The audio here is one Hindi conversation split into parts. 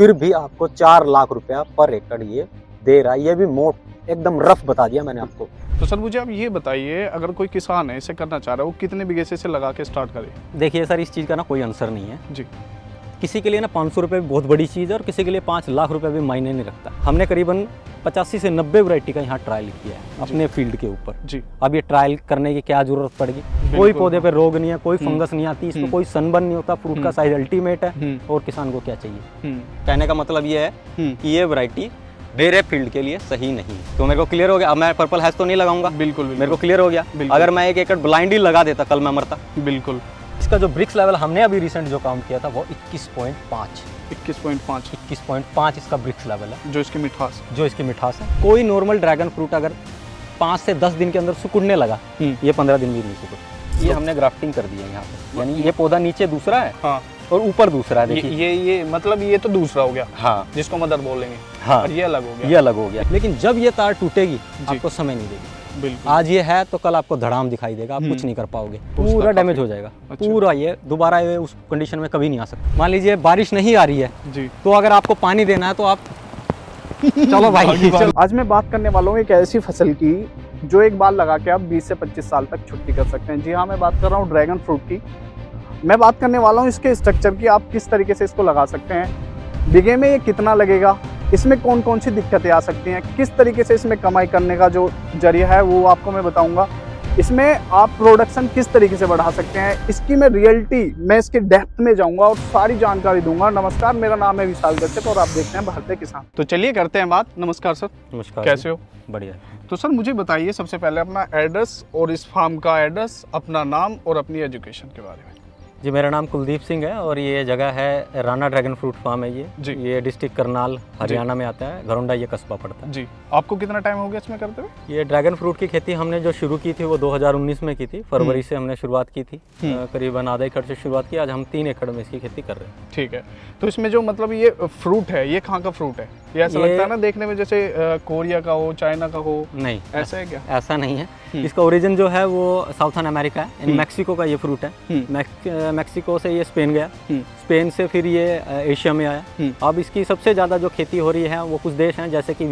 फिर भी आपको 4 लाख रुपया पर एकड़ ये दे रहा है। ये भी मोट एकदम रफ बता दिया मैंने आपको। तो सर मुझे आप ये बताइए, अगर कोई किसान है इसे करना चाह रहा है, वो कितने बीघे से इसे लगा के स्टार्ट करे? देखिए सर, इस चीज़ का ना कोई आंसर नहीं है जी। किसी के लिए ना 500 रुपये भी बहुत बड़ी चीज़ है और किसी के लिए 5 लाख रुपए भी मायने नहीं रखता। हमने करीबन 85 से 90 वैरायटी का यहाँ ट्रायल किया है अपने फील्ड के ऊपर। जी। अब ये ट्रायल करने की क्या जरूरत पड़ेगी? कोई पौधे पे रोग नहीं है, कोई फंगस नहीं आती, इसमें कोई सनबर्न नहीं होता, फ्रूट का साइज अल्टीमेट है, और किसान को क्या चाहिए? कहने का मतलब ये है कि ये वैरायटी मेरे फील्ड के लिए सही नहीं है। तो मेरे को क्लियर हो गया। अब मैं पर्पल हैश तो नहीं लगाऊंगा। बिल्कुल, मेरे को क्लियर हो गया। अगर मैं 1 एकड़ ब्लाइंड ही लगा देता, कल मैं मरता। बिल्कुल। इसका जो ब्रिक्स लेवल हमने अभी रिसेंट जो काम किया था वो 21.5 इसका ब्रिक्स लेवल है। जो इसकी मिठास है। कोई नॉर्मल ड्रैगन फ्रूट अगर 5 से 10 दिन के अंदर सुकुड़ने लगा, ये 15 दिन भी नहीं सुकुड़। ये हमने ग्राफ्टिंग कर दी है यहाँ पे, यानी ये पौधा नीचे दूसरा है, हाँ, और ऊपर दूसरा है। देखिए ये मतलब ये तो दूसरा हो गया, हाँ, जिसको मदर बोलेंगे, हाँ, और ये अलग हो गया। लेकिन जब ये तार टूटेगी आपको समय नहीं देगी। बिल्कुल। आज ये है तो कल आपको धड़ाम दिखाई देगा, आप कुछ नहीं कर पाओगे, पूरा डैमेज हो जाएगा। पूरा ये दोबारा ये उस कंडीशन में कभी नहीं आ सकता। मान लीजिए बारिश नहीं आ रही है जी, तो अगर आपको पानी देना है तो आप चलो भाई। आज मैं बात करने वाला हूँ एक ऐसी फसल की जो एक बार लगा के आप 20 से 25 साल तक छुट्टी कर सकते हैं। जी हाँ, मैं बात कर रहा हूँ ड्रैगन फ्रूट की। मैं बात करने वाला हूँ इसके स्ट्रक्चर की, आप किस तरीके से इसको लगा सकते हैं, बीघे में ये कितना लगेगा, इसमें कौन कौन सी दिक्कतें आ सकती हैं, किस तरीके से इसमें कमाई करने का जो जरिया है वो आपको मैं बताऊंगा। इसमें आप प्रोडक्शन किस तरीके से बढ़ा सकते हैं, इसकी मैं रियलिटी, मैं इसके डेप्थ में जाऊंगा और सारी जानकारी दूंगा। नमस्कार, मेरा नाम है विशाल दर्शक और आप देखते हैं भारतीय किसान। तो चलिए करते हैं बात। नमस्कार सर। नमस्कार। कैसे हो? बढ़िया। तो सर मुझे बताइए सबसे पहले अपना एड्रेस और इस फार्म का एड्रेस, अपना नाम और अपनी एजुकेशन के बारे में। जी, मेरा नाम कुलदीप सिंह है और ये जगह है राणा ड्रैगन फ्रूट फार्म है ये डिस्ट्रिक्ट करनाल हरियाणा में आता है। घरौंडा ये कस्बा पड़ता है। जी। आपको कितना टाइम हो गया इसमें करते हुए? ये ड्रैगन फ्रूट की खेती हमने जो शुरू की थी वो 2019 में की थी, फरवरी से हमने शुरुआत की थी। करीबन आधा एकड़ से शुरुआत की, आज हम 3 एकड़ में इसकी खेती कर रहे हैं। ठीक है। तो इसमें जो मतलब ये फ्रूट है, ये कहाँ का फ्रूट है? ये ऐसा लगता है ना देखने में जैसे कोरिया का हो, चाइना का हो। नहीं, ऐसा है क्या? ऐसा नहीं है। इसका ओरिजिन जो है वो साउथर्न अमेरिका है, मैक्सिको का ये फ्रूट है। मैक्सिको से ये स्पेन गया, स्पेन से फिर ये एशिया में आया। अब इसकी सबसे ज़्यादा जो खेती हो रही है वो कुछ देश हैं जैसे कि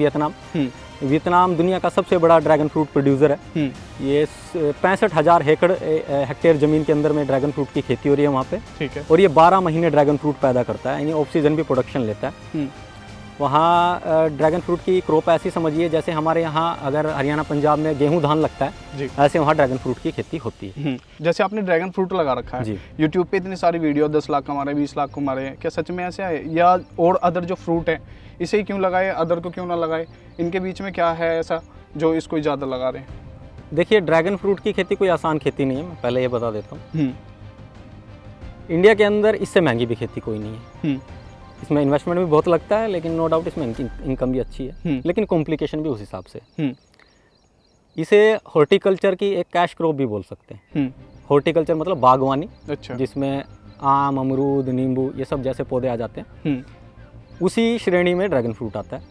वियतनाम दुनिया का सबसे बड़ा ड्रैगन फ्रूट प्रोड्यूसर है। ये 65,000 हेक्टेयर ज़मीन के अंदर में ड्रैगन फ्रूट की खेती हो रही है वहाँ पे। ठीक है। और ये 12 महीने ड्रैगन फ्रूट पैदा करता है, यानी ऑफ सीजन भी प्रोडक्शन लेता है। वहाँ ड्रैगन फ्रूट की क्रॉप ऐसी समझिए जैसे हमारे यहाँ अगर हरियाणा पंजाब में गेहूं धान लगता है, ऐसे वहाँ ड्रैगन फ्रूट की खेती होती है। जैसे आपने ड्रैगन फ्रूट लगा रखा है यूट्यूब पे, इतनी सारी वीडियो 10 लाख कमा रहे हैं, 20 लाख कमा रहे हैं, क्या सच में ऐसे है? या और अदर जो फ्रूट है इसे ही क्यों लगाए, अदर को क्यों ना लगाए? इनके बीच में क्या है ऐसा जो इसको ज़्यादा लगा रहे हैं? देखिए, ड्रैगन फ्रूट की खेती कोई आसान खेती नहीं है, मैं पहले ये बता देता हूँ। इंडिया के अंदर इससे महंगी भी खेती कोई नहीं है। इसमें इन्वेस्टमेंट भी बहुत लगता है, लेकिन नो डाउट इसमें इनकम भी अच्छी है, लेकिन कॉम्प्लिकेशन भी उस हिसाब से। इसे हॉर्टिकल्चर की एक कैश क्रॉप भी बोल सकते हैं। हॉर्टिकल्चर मतलब बागवानी, अच्छा, जिसमें आम, अमरूद, नींबू ये सब जैसे पौधे आ जाते हैं, उसी श्रेणी में ड्रैगन फ्रूट आता है।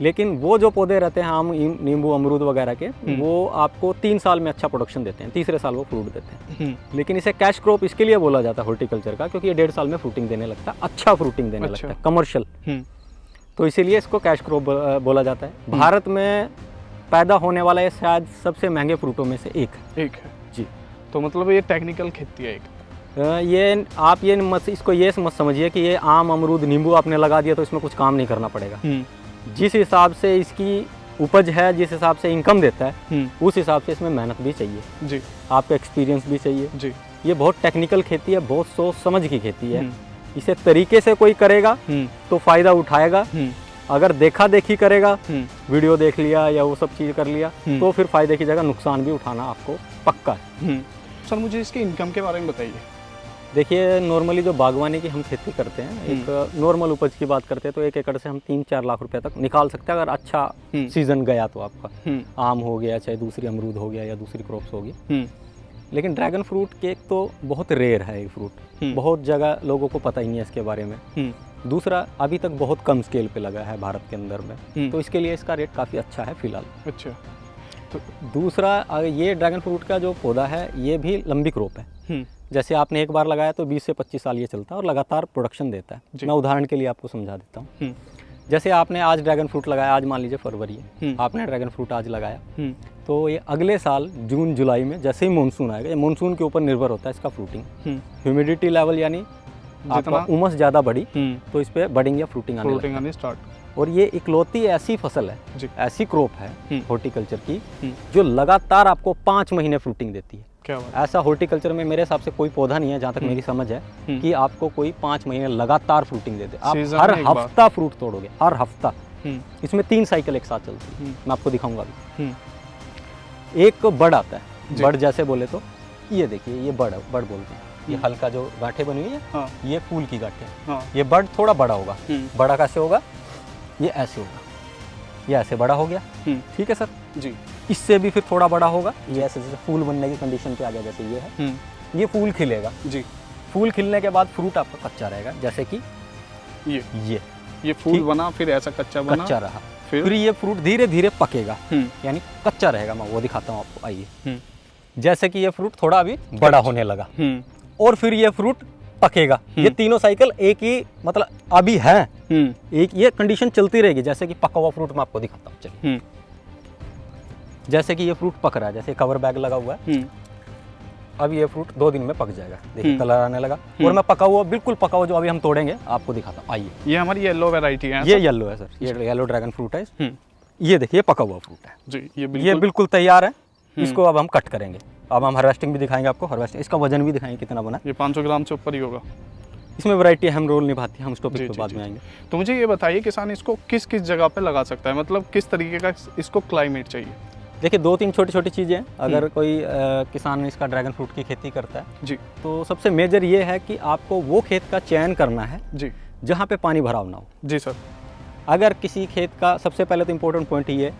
लेकिन वो जो पौधे रहते हैं आम, नींबू, अमरूद वगैरह के, वो आपको 3 साल में अच्छा प्रोडक्शन देते हैं, तीसरे साल वो फ्रूट देते हैं। लेकिन इसे कैश क्रॉप इसके लिए बोला जाता है हॉर्टिकल्चर का, क्योंकि ये 1.5 साल में फ्रूटिंग देने लगता है, अच्छा फ्रूटिंग देने लगता है, कमर्शियल। तो इसीलिए इसको कैश क्रॉप बोला जाता है। भारत में पैदा होने वाला ये शायद सबसे महंगे फ्रूटों में से एक है जी। तो मतलब ये टेक्निकल खेती है एक। ये आप ये इसको ये मत समझिए कि ये आम, अमरूद, नींबू आपने लगा दिया तो इसमें कुछ काम नहीं करना पड़ेगा। जिस हिसाब से इसकी उपज है, जिस हिसाब से इनकम देता है, उस हिसाब से इसमें मेहनत भी चाहिए जी, आपका एक्सपीरियंस भी चाहिए जी। ये बहुत टेक्निकल खेती है, बहुत सोच समझ की खेती है। इसे तरीके से कोई करेगा तो फायदा उठाएगा, अगर देखा देखी करेगा, वीडियो देख लिया या वो सब चीज़ कर लिया, तो फिर फायदे की जगह नुकसान भी उठाना आपको पक्का है। सर मुझे इसके इनकम के बारे में बताइए। देखिए, नॉर्मली जो बागवानी की हम खेती करते हैं, एक नॉर्मल उपज की बात करते हैं तो 1 एकड़ से हम 3-4 लाख रुपए तक निकाल सकते हैं, अगर अच्छा सीजन गया तो आपका। आम हो गया, चाहे दूसरी अमरूद हो गया या दूसरी क्रॉप्स होगी। लेकिन ड्रैगन फ्रूट केक तो बहुत रेयर है ये फ्रूट, बहुत जगह लोगों को पता ही नहीं है इसके बारे में। दूसरा, अभी तक बहुत कम स्केल पे लगा है भारत के अंदर में, तो इसके लिए इसका रेट काफ़ी अच्छा है फिलहाल। अच्छा। तो दूसरा, ये ड्रैगन फ्रूट का जो पौधा है ये भी लंबी क्रॉप है। जैसे आपने एक बार लगाया तो 20 से 25 साल ये चलता है और लगातार प्रोडक्शन देता है। मैं उदाहरण के लिए आपको समझा देता हूँ। जैसे आपने आज ड्रैगन फ्रूट लगाया, आज मान लीजिए फरवरी है, आपने ड्रैगन फ्रूट आज लगाया, तो ये अगले साल जून जुलाई में जैसे ही मानसून आएगा, ये मानसून के ऊपर निर्भर होता है इसका फ्रूटिंग। ह्यूमिडिटी लेवल यानी आपका उमस ज़्यादा बढ़ी तो इस पर बडिंग या फ्रूटिंग आने स्टार्ट। और ये इकलौती ऐसी फसल है, ऐसी क्रॉप है हॉर्टिकल्चर की जो लगातार आपको 5 महीने फ्रूटिंग देती है। क्या बात? ऐसा हॉर्टिकल्चर में मेरे हिसाब से कोई पौधा नहीं है, जहाँ तक मेरी समझ है, कि आपको कोई 5 महीने लगातार फ्रूटिंग देते। आप हर हफ्ता फ्रूट तोड़ोगे, हर हफ्ता। इसमें 3 साइकिल एक साथ चलती है, मैं आपको दिखाऊंगा अभी। एक बड़ आता है, बड़ जैसे बोले तो ये देखिए, ये बड़ बोलते हैं। ये हल्का जो गांठें बनी हुई है, ये फूल की गांठें। ये बड़ थोड़ा बड़ा होगा। बड़ा कैसे होगा? ये ऐसे होगा, ये ऐसे बड़ा हो गया, ठीक है सर जी। इससे भी फिर थोड़ा बड़ा होगा, ये ऐसे जैसे फूल बनने की कंडीशन पे आ गया, जैसे ये है, ये फूल खिलेगा जी। फूल खिलने के बाद फ्रूट आपका कच्चा रहेगा, जैसे कि ये फूल बना, फिर ऐसा कच्चा रहा, फिर ये फ्रूट धीरे धीरे पकेगा, यानी कच्चा रहेगा। मैं वो दिखाता हूँ आपको, आइए। जैसे कि ये फ्रूट थोड़ा अभी बड़ा होने लगा और फिर ये फ्रूट पकेगा। ये तीनों साइकिल एक ही, मतलब अभी है, एक ये कंडीशन चलती रहेगी। जैसे कि पका हुआ फ्रूट मैं आपको दिखाता हूँ, चलिए। जैसे कि ये फ्रूट पक रहा है, जैसे कवर बैग लगा हुआ है, अब ये फ्रूट 2 दिन में पक जाएगा। देखिए कलर आने लगा। और मैं पका हुआ, बिल्कुल पका हुआ जो अभी हम तोड़ेंगे आपको दिखाता हूँ, आइए। ये हमारी येलो वैरायटी है, ये येलो है सर, ये येलो ड्रैगन फ्रूट है। ये देखिए पका हुआ फ्रूट है जी, ये बिल्कुल तैयार है। इसको अब हम कट करेंगे। अब हम हार्वेस्टिंग भी दिखाएंगे आपको, हार्वेस्टिंग, इसका वजन भी दिखाएंगे कितना बना। ये 500 ग्राम से ऊपर ही होगा। इसमें वैरायटी अहम रोल निभाती है, हम इस टॉपिक पे बाद में आएंगे। तो मुझे ये बताइए, किसान इसको किस किस जगह पे लगा सकता है, मतलब किस तरीके का इसको क्लाइमेट चाहिए? देखिए 2-3 छोटी चीज़ें हैं। अगर कोई किसान इसका ड्रैगन फ्रूट की खेती करता है जी, तो सबसे मेजर ये है कि आपको वो खेत का चयन करना है जी, जहाँ पे पानी भराव ना हो। जी सर। अगर किसी खेत का, सबसे पहले तो इम्पोर्टेंट पॉइंट ये,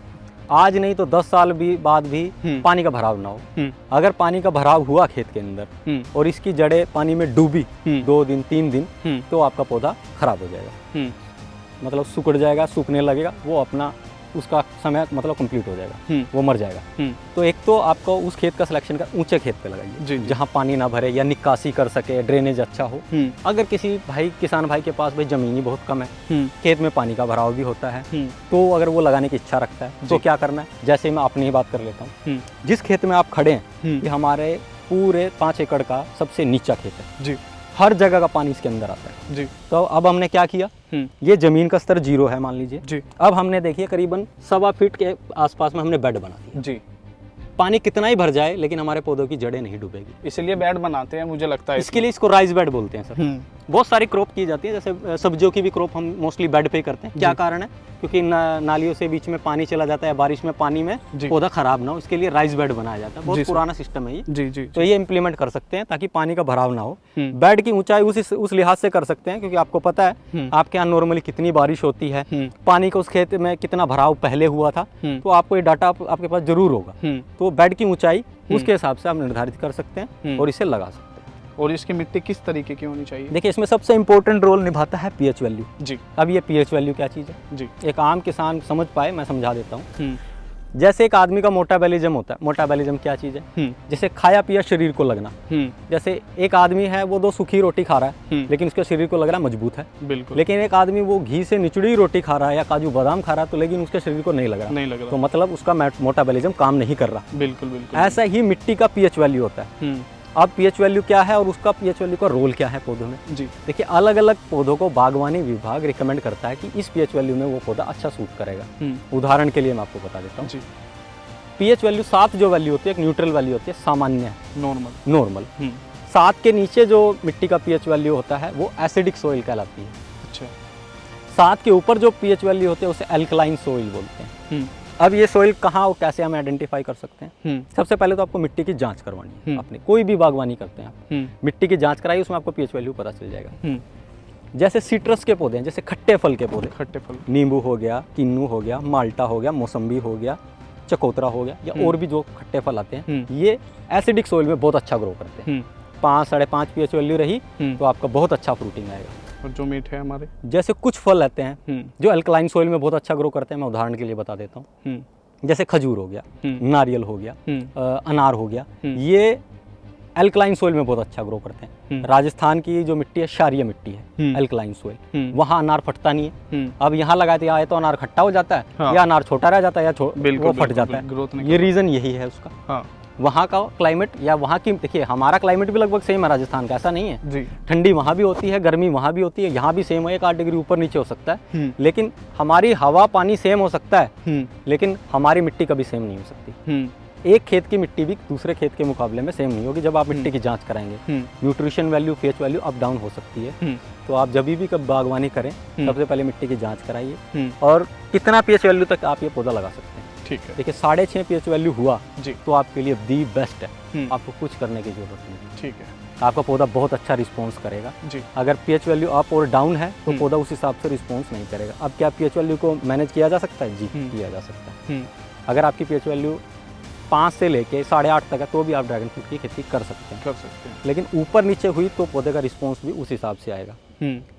आज नहीं तो 10 साल भी बाद भी पानी का भराव ना हो। अगर पानी का भराव हुआ खेत के अंदर और इसकी जड़ें पानी में डूबी 2 दिन 3 दिन, तो आपका पौधा खराब हो जाएगा, मतलब सिकुड़ जाएगा, सूखने लगेगा, वो अपना उसका समय मतलब कंप्लीट हो जाएगा, वो मर जाएगा। तो एक तो आपको उस खेत का सिलेक्शन का ऊंचे खेत पे लगाइए, जहाँ पानी ना भरे या निकासी कर सके, ड्रेनेज अच्छा हो। अगर किसी किसान भाई के पास भाई जमीन ही बहुत कम है, खेत में पानी का भराव भी होता है, तो अगर वो लगाने की इच्छा रखता है तो क्या करना है? जैसे मैं अपनी ही बात कर लेता हूँ। जिस खेत में आप खड़े हैं, ये हमारे पूरे 5 एकड़ का सबसे नीचा खेत है जी, हर जगह का पानी इसके अंदर आता है जी। तो अब हमने क्या किया, ये जमीन का स्तर 0 है मान लीजिए जी। अब हमने देखिए करीबन 1.25 फीट के आसपास में हमने बेड बना दिया जी। पानी कितना ही भर जाए लेकिन हमारे पौधों की जड़ें नहीं डूबेगी, इसलिए बेड बनाते हैं, मुझे लगता है इसके लिए इसको राइस बेड बोलते हैं सर। बहुत सारी क्रॉप की जाती है, जैसे सब्जियों की भी क्रॉप हम मोस्टली बेड पे ही करते हैं। क्या कारण है? क्योंकि नालियों से बीच में पानी चला जाता है, बारिश में पानी में पौधा खराब ना हो, इसके लिए राइस बेड बनाया जाता है। बहुत पुराना सिस्टम है ये जी। तो ये इम्प्लीमेंट कर सकते हैं ताकि पानी का भराव ना हो। बेड की ऊंचाई उस लिहाज से कर सकते हैं, क्योंकि आपको पता है आपके यहाँ नॉर्मली कितनी बारिश होती है, पानी का उस खेत में कितना भराव पहले हुआ था, तो आपको ये डाटा आपके पास जरूर होगा। तो बेड की ऊंचाई उसके हिसाब से आप निर्धारित कर सकते हैं और इसे लगा सकते हैं। और इसकी मिट्टी किस तरीके की होनी चाहिए? देखिए इसमें सबसे इंपॉर्टेंट रोल निभाता है पीएच वैल्यू जी। अब ये पीएच वैल्यू क्या चीज़ है जी, एक आम किसान समझ पाए, मैं समझा देता हूँ। जैसे एक आदमी का मेटाबॉलिज्म होता है, मेटाबॉलिज्म क्या चीज़ है? जैसे खाया पिया शरीर को लगना। जैसे एक आदमी है वो 2 सूखी रोटी खा रहा है लेकिन उसके शरीर को लग रहा है मजबूत है, बिल्कुल। लेकिन एक आदमी वो घी से निचड़ी रोटी खा रहा है या काजू बादाम खा रहा है, तो लेकिन उसके शरीर को नहीं लग रहा, तो मतलब उसका मेटाबॉलिज्म काम नहीं कर रहा। बिल्कुल। ऐसा ही मिट्टी का पीएच वैल्यू होता है। अब पीएच वैल्यू क्या है और उसका पीएच वैल्यू का रोल क्या है पौधों में जी? देखिए अलग अलग पौधों को बागवानी विभाग रिकमेंड करता है कि इस पीएच वैल्यू में वो पौधा अच्छा सूट करेगा। उदाहरण के लिए मैं आपको बता देता हूँ, पीएच वैल्यू 7 जो वैल्यू होती है, एक न्यूट्रल वैल्यू होती है, सामान्य नॉर्मल। 7 के नीचे जो मिट्टी का पीएच वैल्यू होता है वो एसिडिक सोइल कहलाती है। अच्छा। 7 के ऊपर जो पीएच वैल्यू होती है उसे एल्कलाइन सोइल बोलते हैं। अब ये सोइल कहाँ और कैसे हम आइडेंटिफाई कर सकते हैं? सबसे पहले तो आपको मिट्टी की जांच करवानी है। आपने कोई भी बागवानी करते हैं आप, मिट्टी की जांच कराइए, उसमें आपको पीएच वैल्यू पता चल जाएगा। जैसे सिट्रस के पौधे हैं, जैसे खट्टे फल के पौधे, नींबू हो गया, किन्नू हो गया, माल्टा हो गया, मौसम्बी हो गया, चकोतरा हो गया, या और भी जो खट्टे फल आते हैं, ये एसिडिक सोइल में बहुत अच्छा ग्रो करते हैं। 5-5.5 पीएच वैल्यू रही तो आपका बहुत अच्छा फ्रूटिंग आएगा। और जो मीठे हमारे, जैसे कुछ फल रहते हैं जो अल्कलाइन सोइल में बहुत अच्छा ग्रो करते हैं, मैं उदाहरण के लिए बता देता हूँ। जैसे खजूर हो गया, नारियल हो गया, अनार हो गया, ये एल्कलाइन सोइल में बहुत अच्छा ग्रो करते हैं। राजस्थान की जो मिट्टी है क्षारीय मिट्टी है, एल्कलाइन सोइल, वहाँ अनार फटता नहीं है। अब यहाँ लगा दिया है तो अनार खट्टा हो जाता है, हाँ। या अनार छोटा रह जाता है, या वो फट जाता है। ग्रोथ ये रीज़न यही है उसका। हाँ। वहाँ का क्लाइमेट या वहाँ की, देखिए हमारा क्लाइमेट भी लगभग सेम है राजस्थान का, ऐसा नहीं है जी। ठंडी वहाँ भी होती है, गर्मी वहाँ भी होती है, यहाँ भी सेम है, 1-8 डिग्री ऊपर नीचे हो सकता है, लेकिन हमारी हवा पानी सेम हो सकता है, लेकिन हमारी मिट्टी कभी सेम नहीं हो सकती। एक खेत की मिट्टी भी दूसरे खेत के मुकाबले में सेम नहीं होगी। जब आप मिट्टी की जांच कराएंगे, nutrition value, pH value up down हो सकती है, तो आप जब भी कब बागवानी करें सबसे पहले मिट्टी की जांच कराइए और कितना पीएच वैल्यू तक आप ये पौधा लगा सकते हैं। ठीक है। देखिए 6.5 पीएच वैल्यू हुआ जी, तो आपके लिए दी बेस्ट है, आपको कुछ करने की जरूरत नहीं। ठीक है। आपका पौधा बहुत अच्छा रिस्पॉन्स करेगा जी। अगर पीएच वैल्यू अप और डाउन है तो पौधा उस हिसाब से रिस्पॉन्स नहीं करेगा। अब क्या पीएच वैल्यू को मैनेज किया जा सकता है? जी किया जा सकता है। अगर आपकी पीएच वैल्यू 5 से लेके 8.5 तक है तो भी आप ड्रैगन फ्रूट की खेती कर सकते हैं। लेकिन ऊपर नीचे हुई तो पौधे का रिस्पॉन्स भी उस हिसाब से आएगा।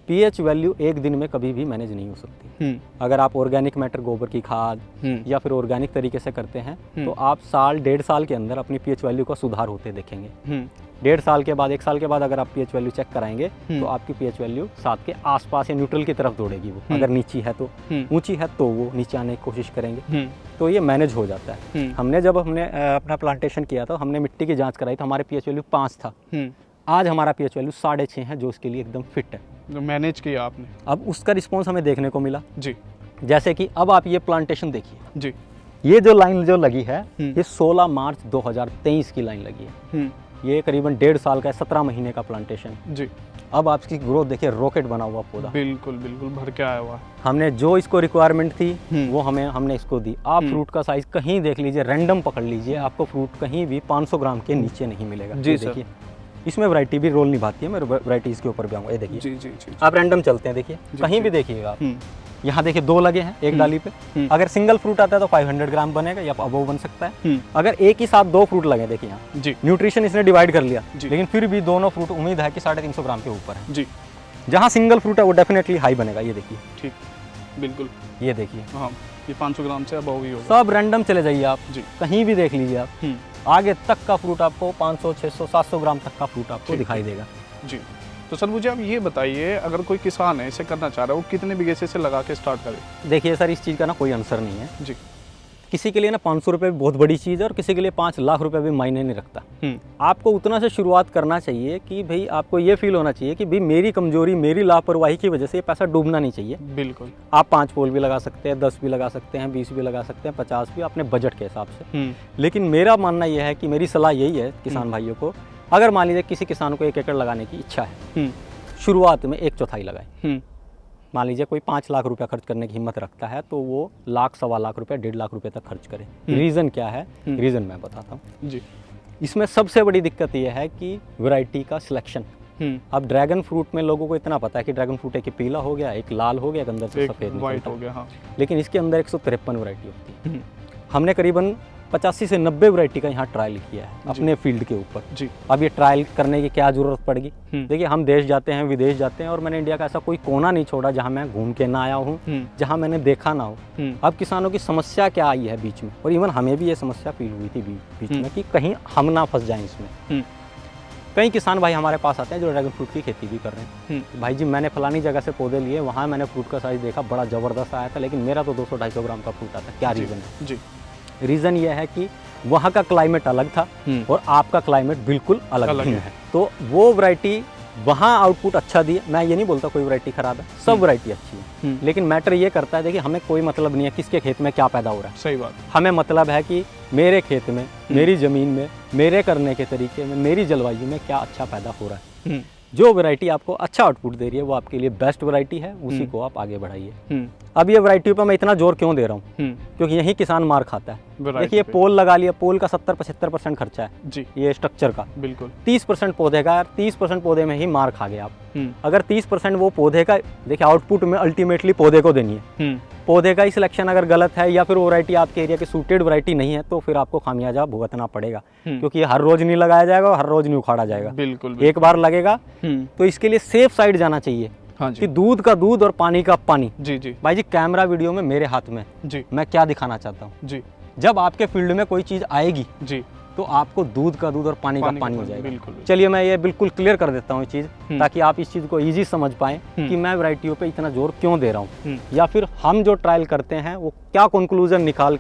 पीएच वैल्यू एक दिन में कभी भी मैनेज नहीं हो सकती। अगर आप ऑर्गेनिक मैटर, गोबर की खाद या फिर ऑर्गेनिक तरीके से करते हैं तो आप 1.5 साल के अंदर अपनी पीएच वैल्यू का सुधार होते देखेंगे। 1.5 साल के बाद, 1 साल के बाद अगर आप पीएच वैल्यू चेक कराएंगे तो आपकी पीएच वैल्यू 7 के आसपास या न्यूट्रल की तरफ दौड़ेगी। वो अगर नीची है तो, ऊंची है तो वो नीचे आने की कोशिश करेंगे, तो ये मैनेज हो जाता है। हमने अपना प्लांटेशन किया था, हमने मिट्टी की जांच कराई तो हमारे पीएच वैल्यू 5 था। आज हमारा पीएच वैल्यू 6.5 है, जो उसके लिए एकदम फिट है। मैनेज किया आपने। अब उसका रिस्पॉन्स हमें देखने को मिला जी। जैसे कि अब आप ये प्लांटेशन देखिए जी, ये जो लाइन जो लगी है ये 16 मार्च 2023 की लाइन लगी है। ये करीबन 1.5 साल का है, 17 महीने का प्लांटेशन। जी। अब आपकी ग्रोथ देखिए, रॉकेट बना हुआ पौधा, बिल्कुल बिल्कुल भर के आया हुआ। हमने जो इसको रिक्वायरमेंट थी वो हमने इसको दी। आप फ्रूट का साइज कहीं देख लीजिए, रैंडम पकड़ लीजिए, आपको फ्रूट कहीं भी 500 ग्राम के नीचे नहीं मिलेगा। जी देखिए इसमें वैरायटी भी रोल निभाती है, मैं वैरायटीज के ऊपर भी आऊँगा। ये देखिए जी जी जी, आप रैंडम चलते हैं, देखिए कहीं भी देखिएगा आप, यहाँ देखिए 2 लगे हैं एक डाली पे। अगर सिंगल फ्रूट आता है तो 500 ग्राम बनेगा या अबव बन सकता है। अगर एक ही साथ 2 फ्रूट लगे, देखिए यहाँ जी, न्यूट्रिशन इसने डिवाइड कर लिया, लेकिन फिर भी दोनों फ्रूट उम्मीद है कि 350 ग्राम के ऊपर है। जी। जहाँ सिंगल फ्रूट है वो डेफिनेटली हाई बनेगा। ये देखिए, ठीक, बिल्कुल, ये देखिए, हाँ, ये 500 ग्राम से अबव ही होगा। सब रैंडम चले जाइए आप जी, कहीं भी देख लीजिए आप, आगे तक का फ्रूट आपको 500, 600, 700 ग्राम तक का फ्रूट आपको दिखाई देगा। जी। तो सर मुझे आप ये बताइए, अगर कोई किसान है इसे करना चाह रहा है, वो कितने बीघे से इसे लगा के स्टार्ट करे? देखिए सर, इस चीज़ का ना कोई आंसर नहीं है जी। किसी के लिए ना 500 रुपये भी बहुत बड़ी चीज़ है और किसी के लिए 5 लाख रुपए भी मायने नहीं रखता। आपको उतना से शुरुआत करना चाहिए कि भाई आपको ये फील होना चाहिए कि भाई मेरी कमजोरी, मेरी लापरवाही की वजह से ये पैसा डूबना नहीं चाहिए। बिल्कुल। आप 5 पोल भी लगा सकते हैं, 10 भी लगा सकते हैं, 20 भी लगा सकते हैं, 50 भी, अपने बजट के हिसाब से। लेकिन मेरा मानना यह है कि मेरी सलाह यही है किसान भाइयों को, अगर मान लीजिए किसी किसान को 1 एकड़ लगाने की इच्छा है, शुरुआत में 1/4 लगाए। मान लीजिए कोई 5 लाख रुपया खर्च करने की हिम्मत रखता है तो वो 1 लाख, 1.25 लाख रुपया, 1.5 लाख रुपए तक खर्च करे। रीज़न क्या है? रीज़न मैं बताता हूँ जी। इसमें सबसे बड़ी दिक्कत यह है कि वैरायटी का सिलेक्शन। अब ड्रैगन फ्रूट में लोगों को इतना पता है कि ड्रैगन फ्रूट एक पीला हो गया, एक लाल हो गया, एक अंदर से सफ़ेद वाइट हो गया, हाँ। लेकिन इसके अंदर 153 वैरायटी होती है। हमने करीबन 85 से 90 वैरायटी का यहाँ ट्रायल किया है अपने फील्ड के ऊपर। जी। अब ये ट्रायल करने की क्या ज़रूरत पड़ेगी? देखिए हम देश जाते हैं, विदेश जाते हैं, और मैंने इंडिया का ऐसा कोई कोना नहीं छोड़ा जहाँ मैं घूम के ना आया हूँ, जहाँ मैंने देखा ना हो। अब किसानों की समस्या क्या आई है बीच में, और इवन हमें भी ये समस्या फील हुई थी बीच में कि कहीं हम ना फंस जाएं इसमें। कई किसान भाई हमारे पास आते हैं जो ड्रैगन फ्रूट की खेती भी कर रहे हैं। भाई जी मैंने फलानी जगह से पौधे लिए, वहाँ मैंने फ्रूट का साइज़ देखा, बड़ा ज़बरदस्त आया था, लेकिन मेरा तो 200-250 ग्राम का फ्रूट आता है। क्या रीज़न है? जी, रीज़न ये है कि वहाँ का क्लाइमेट अलग था और आपका क्लाइमेट बिल्कुल अलग है। तो वो वैरायटी वहाँ आउटपुट अच्छा दिए। मैं ये नहीं बोलता कोई वैरायटी खराब है, सब वैरायटी अच्छी है, लेकिन मैटर ये करता है, देखिए हमें कोई मतलब नहीं है किसके खेत में क्या पैदा हो रहा है। सही बात। हमें मतलब है कि मेरे खेत में, मेरी ज़मीन में, मेरे करने के तरीके में, मेरी जलवायु में क्या अच्छा पैदा हो रहा है। जो वैरायटी आपको अच्छा आउटपुट दे रही है वो आपके लिए बेस्ट वैरायटी है, उसी को आप आगे बढ़ाइए। अब ये वैरायटियों पर मैं इतना जोर क्यों दे रहा हूँ? क्योंकि यही किसान मार खाता है। देखिए पोल लगा लिया, पोल का 70-75% खर्चा है जी, ये स्ट्रक्चर का। बिल्कुल। 30% पौधे का, 30% पौधे में ही मार खा गए आप। अगर 30% वो पौधे का, देखिए आउटपुट में अल्टीमेटली पौधे को देनी है। पौधे का ही सिलेक्शन अगर गलत है या फिर वो वैरायटी आपके एरिया की सूटेड वैरायटी नहीं है तो फिर आपको खामियाजा भुगतना पड़ेगा, क्योंकि ये हर रोज नहीं लगाया जाएगा और हर रोज नहीं उखाड़ा जाएगा। बिल्कुल। एक बार लगेगा तो इसके लिए सेफ साइड जाना चाहिए। हाँ जी। कि दूध का दूध और पानी का पानी। जी जी भाई जी, कैमरा वीडियो में मेरे हाथ में जी, मैं क्या दिखाना चाहता हूँ जी, जब आपके फील्ड में कोई चीज़ आएगी जी, तो आपको दूध का दूध और पानी का पानी हो जाएगा। बिल्कुल। चलिए मैं ये बिल्कुल क्लियर कर देता हूँ ये चीज़, ताकि आप इस चीज़ को ईजी समझ पाएँ कि मैं वैरायटियों पे इतना जोर क्यों दे रहा हूँ, या फिर हम जो ट्रायल करते हैं वो क्या कंक्लूजन निकालने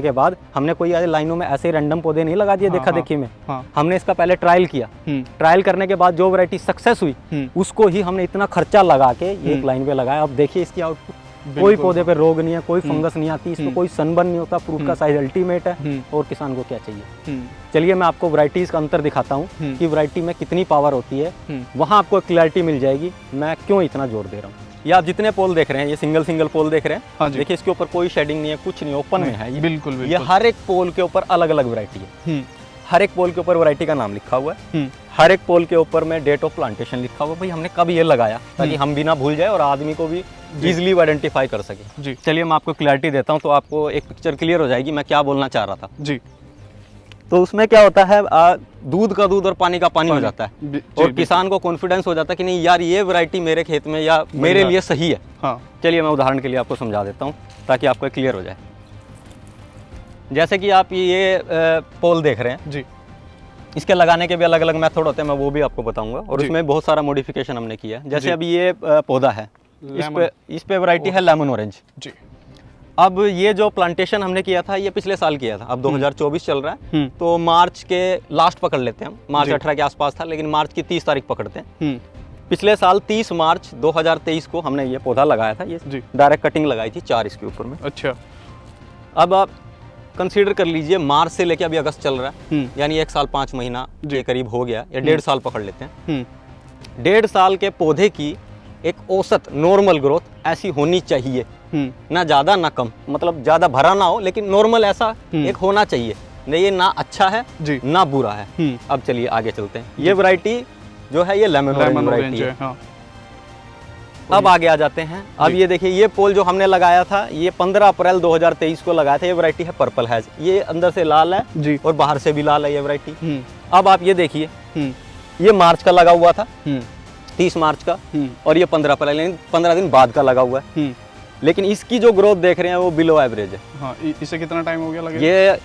के बाद हमने कोई लाइनों में ऐसे रैंडम पौधे नहीं लगा दिए देखा देखी में। हमने इसका पहले ट्रायल किया, ट्रायल करने के बाद जो वैरायटी सक्सेस हुई उसको ही हमने इतना खर्चा लगा के एक लाइन पे लगाया। अब देखिए इसकी आउटपुट, कोई पौधे पे रोग नहीं है, कोई फंगस नहीं आती, इसमें कोई सनबर्न नहीं होता, फ्रूट का साइज अल्टीमेट है, और किसान को क्या चाहिए। चलिए मैं आपको वैरायटीज का अंतर दिखाता हूँ कि वैरायटी में कितनी पावर होती है, वहाँ आपको क्लैरिटी मिल जाएगी मैं क्यों इतना जोर दे रहा हूँ। ये आप जितने पोल देख रहे हैं, ये सिंगल पोल देख रहे हैं, देखिए इसके ऊपर कोई शेडिंग नहीं है, कुछ नहीं, ओपन में है ये। बिल्कुल। ये हर एक पोल के ऊपर अलग अलग वैरायटी है, हर एक पोल के ऊपर वैरायटी का नाम लिखा हुआ है, हर एक पोल के ऊपर में डेट ऑफ प्लांटेशन लिखा हुआ है, भाई हमने कब ये लगाया, ताकि हम भी ना भूल जाए और आदमी को भी इजीली आइडेंटिफाई कर सके। चलिए मैं आपको क्लैरिटी देता हूँ तो आपको एक पिक्चर क्लियर हो जाएगी मैं क्या बोलना चाह रहा था जी। तो उसमें क्या होता है, दूध का दूध और पानी का पानी हो जाता है, और किसान को कॉन्फिडेंस हो जाता है कि नहीं यार ये वैरायटी मेरे खेत में या मेरे लिए सही है। चलिए मैं उदाहरण के लिए आपको समझा देता हूँ ताकि आपको क्लियर हो जाए। जैसे कि आप ये पोल देख रहे हैं जी, इसके लगाने के भी अलग अलग मेथड होते हैं, मैं वो भी आपको बताऊंगा, और उसमें बहुत सारा मॉडिफिकेशन हमने किया है। जैसे अभी ये पौधा है, इस पे वैरायटी है लेमन ऑरेंज जी। अब ये जो प्लांटेशन हमने किया था ये पिछले साल किया था, अब 2024 चल रहा है, तो मार्च के लास्ट पकड़ लेते हैं हम, मार्च 18 के आसपास था, लेकिन मार्च की 30 तारीख पकड़ते हैं। पिछले साल 30 मार्च 2023 को हमने ये पौधा लगाया था, ये डायरेक्ट कटिंग लगाई थी 4 इसके ऊपर में। अच्छा, अब आप कंसीडर कर लीजिए मार्च से लेके अभी अगस्त चल रहा है, यानी 1 साल 5 महीना के करीब हो गया, या 1.5 साल पकड़ लेते हैं। 1.5 साल के पौधे की एक औसत नॉर्मल ग्रोथ ऐसी होनी चाहिए, ना ज्यादा ना कम, मतलब ज्यादा भरा ना हो, लेकिन नॉर्मल ऐसा एक होना चाहिए, नहीं ये ना अच्छा है ना बुरा है। अब चलिए आगे चलते हैं। ये वैरायटी जो है ये लेमन वैरायटी है। अब आगे आ जाते हैं। अब ये देखिए ये पोल जो हमने लगाया था ये 15 अप्रैल 2023 को लगाया था। ये वैरायटी है पर्पल हैज, ये अंदर से लाल है जी, और बाहर से भी लाल है ये वैरायटी। अब आप ये देखिए ये मार्च का लगा हुआ था, 30 मार्च का, और ये 15 अप्रैल यानी 15 दिन बाद का लगा हुआ है, लेकिन इसकी जो ग्रोथ देख रहे हैं वो बिलो एवरेज है। हाँ, इसे कितना टाइम हो गया लगे? ये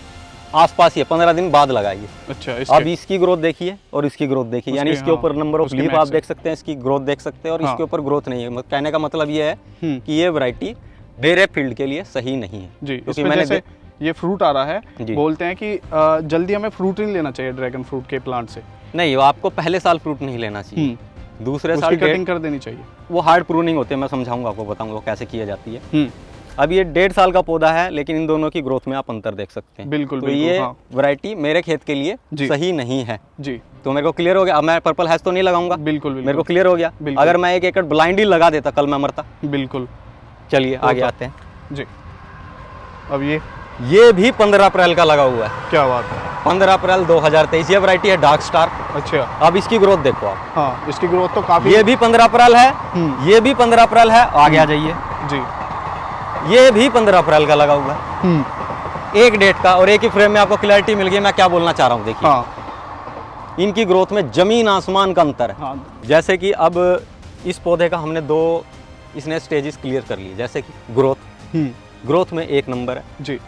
आसपास ही 15 दिन बाद लगाइए। अच्छा, अब इसकी ग्रोथ देखिए और इसकी ग्रोथ देखिए, यानी इसके ऊपर नंबर ऑफ लीफ आप देख सकते हैं, इसकी ग्रोथ देख सकते हैं, और इसके ऊपर ग्रोथ नहीं है। कहने का मतलब ये है कि ये वैरायटी मेरे फील्ड के लिए सही नहीं है जी। क्योंकि मैंने ये फ्रूट आ रहा है, बोलते हैं कि जल्दी हमें फ्रूट नहीं लेना चाहिए ड्रैगन फ्रूट के प्लांट से। नहीं, आपको पहले साल फ्रूट नहीं लेना चाहिए, दूसरे साल कटिंग कर देनी चाहिए। वो हार्ड प्रूनिंग होते हैं, मैं समझाऊंगा आपको, बताऊंगा कैसे किया जाती है। अब ये 1.5 साल का पौधा है, लेकिन इन दोनों की ग्रोथ में आप अंतर देख सकते हैं। बिल्कुल, तो बिल्कुल, ये वैरायटी मेरे खेत के लिए सही नहीं है जी। तो मेरे को क्लियर हो गया। अब मैं पर्पल हैज तो नहीं लगाऊंगा, बिल्कुल, मेरे को क्लियर हो गया। अगर मैं 1 एकड़ ब्लाइंड ही लगा देता कल मैं मरता। बिल्कुल। चलिए आगे आते हैं जी। अब ये भी 15 अप्रैल का लगा हुआ है। क्या बात है, 15 अप्रैल 2023। ये वैरायटी है डार्क स्टार। अच्छा, अब इसकी ग्रोथ देखो आप। हाँ, इसकी ग्रोथ तो काफी। ये भी 15 अप्रैल है, ये भी 15 अप्रैल है। आगे आ जाइए जी। ये भी 15 अप्रैल का लगा हुआ है, एक डेट का, और एक ही फ्रेम में आपको क्लैरिटी मिल गई मैं क्या बोलना चाह रहा हूँ। देखिए हाँ, इनकी ग्रोथ में जमीन आसमान का अंतर है। हाँ। जैसे कि अब इस पौधे का हमने 2 इसने स्टेजेस क्लियर कर लिए, जैसे कि ग्रोथ में 1 नंबर है जी।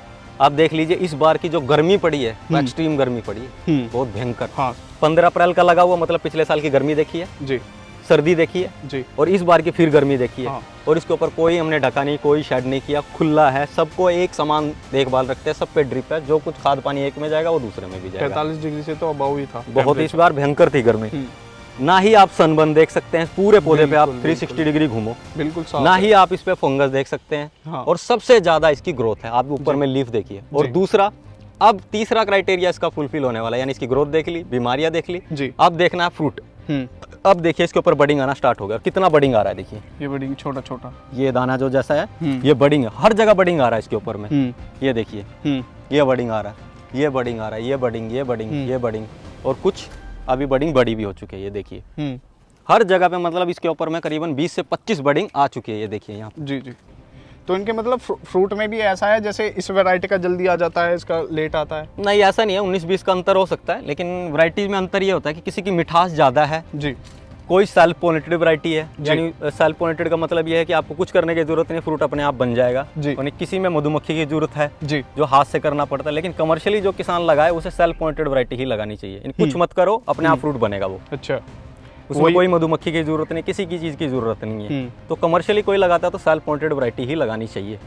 आप देख लीजिए इस बार की जो गर्मी पड़ी है, एक्सट्रीम गर्मी पड़ी है, बहुत भयंकर। हाँ। 15 अप्रैल का लगा हुआ, मतलब पिछले साल की गर्मी देखी है जी, सर्दी देखी है जी, और इस बार की फिर गर्मी देखी है। हाँ। और इसके ऊपर कोई हमने ढका नहीं, कोई शेड नहीं किया, खुला है, सबको एक समान देखभाल रखते हैं, सब पे ड्रिप है, जो कुछ खाद पानी एक में जाएगा वो दूसरे में भी जाएगा। 43 डिग्री से तो अबव ही था, बहुत इस बार भयंकर थी गर्मी। ना ही आप सनबर्न देख सकते हैं, पूरे पौधे पे आप 360 डिग्री घूमो, बिल्कुल ना ही आप इस पे फंगस देख सकते हैं। हाँ। और सबसे ज्यादा इसकी ग्रोथ है, आप ऊपर में लीफ देखिए। और दूसरा, अब तीसरा क्राइटेरिया इसका फुलफिल होने वाला है, यानी इसकी ग्रोथ देख ली, बीमारियां देख ली जी। अब देखना है फ्रूट। अब देखिए इसके ऊपर बडिंग आना स्टार्ट हो गया, कितना बडिंग आ रहा है देखिए, ये बडिंग छोटा छोटा, ये दाना जो जैसा है ये बडिंग है, हर जगह बडिंग आ रहा है इसके ऊपर में। ये देखिए ये बडिंग आ रहा है, ये बडिंग आ रहा है, ये बडिंग, ये बडिंग, ये बडिंग, और कुछ अभी बडिंग बड़ी भी हो चुकी है। ये देखिए हर जगह पे, मतलब इसके ऊपर में करीबन 20 से 25 बडिंग आ चुकी है। ये देखिए यहाँ जी जी। तो इनके मतलब फ्रूट में भी ऐसा है जैसे इस वैरायटी का जल्दी आ जाता है, इसका लेट आता है? नहीं, ऐसा नहीं है, 19-20 का अंतर हो सकता है, लेकिन वैरायटीज में अंतर ये होता है कि किसी की मिठास ज़्यादा है जी, कोई सेल्फ पोलिनेटेड वैरायटी है, जी। यानी सेल्फ पोलिनेटेड का मतलब ये है कि आपको कुछ करने की जरूरत नहीं, फ्रूट अपने आप बन जाएगा। जी। यानी किसी में मधुमक्खी की जरूरत है जी। जो हाथ से करना पड़ता है, लेकिन कमर्शियली जो किसान लगाए उसे सेल्फ पोलिनेटेड वैरायटी ही लगानी चाहिए। यानी कुछ मत करो, अपने आप फ्रूट बनेगा वो। अच्छा, उसमें कोई मधुमक्खी की जरूरत नहीं, किसी की चीज़ की जरूरत नहीं है। तो कमर्शियली कोई लगाता है तो सेल्फ पोलिनेटेड वैरायटी ही लगानी चाहिए।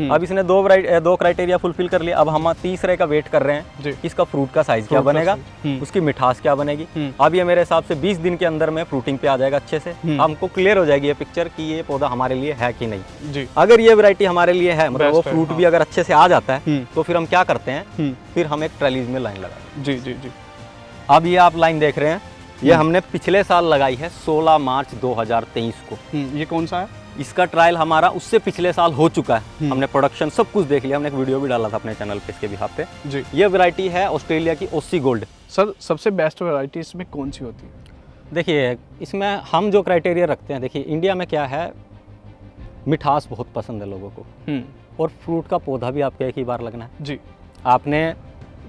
अब इसने दो क्राइटेरिया फुलफिल कर लिया। अब हम तीसरे का वेट कर रहे हैं जी। कि इसका फ्रूट का साइज क्या बनेगा, उसकी मिठास क्या बनेगी। अब ये मेरे हिसाब से 20 दिन के अंदर में फ्रूटिंग पे आ जाएगा अच्छे से। हमको क्लियर हो जाएगी ये पिक्चर कि ये पौधा हमारे लिए है कि नहीं। जी। अगर ये वैरायटी हमारे लिए है, मतलब वो फ्रूट भी अगर अच्छे से आ जाता है, तो फिर हम क्या करते हैं, फिर हम एक ट्रेलीज में लाइन लगाते हैं। जी जी जी। अब ये आप लाइन देख रहे हैं, ये हमने पिछले साल लगाई है 16 मार्च 2023 को। ये कौन सा है? इसका ट्रायल हमारा उससे पिछले साल हो चुका है। हमने प्रोडक्शन सब कुछ देख लिया, हमने एक वीडियो भी डाला था अपने चैनल पे इसके बिहाफ पे। जी। ये वैरायटी है ऑस्ट्रेलिया की ओसी गोल्ड। सर सबसे बेस्ट वैरायटी इसमें कौन सी होती है? देखिए, इसमें हम जो क्राइटेरिया रखते हैं, देखिए इंडिया में क्या है, मिठास बहुत पसंद है लोगों को, और फ्रूट का पौधा भी आपको एक ही बार लगना है। जी। आपने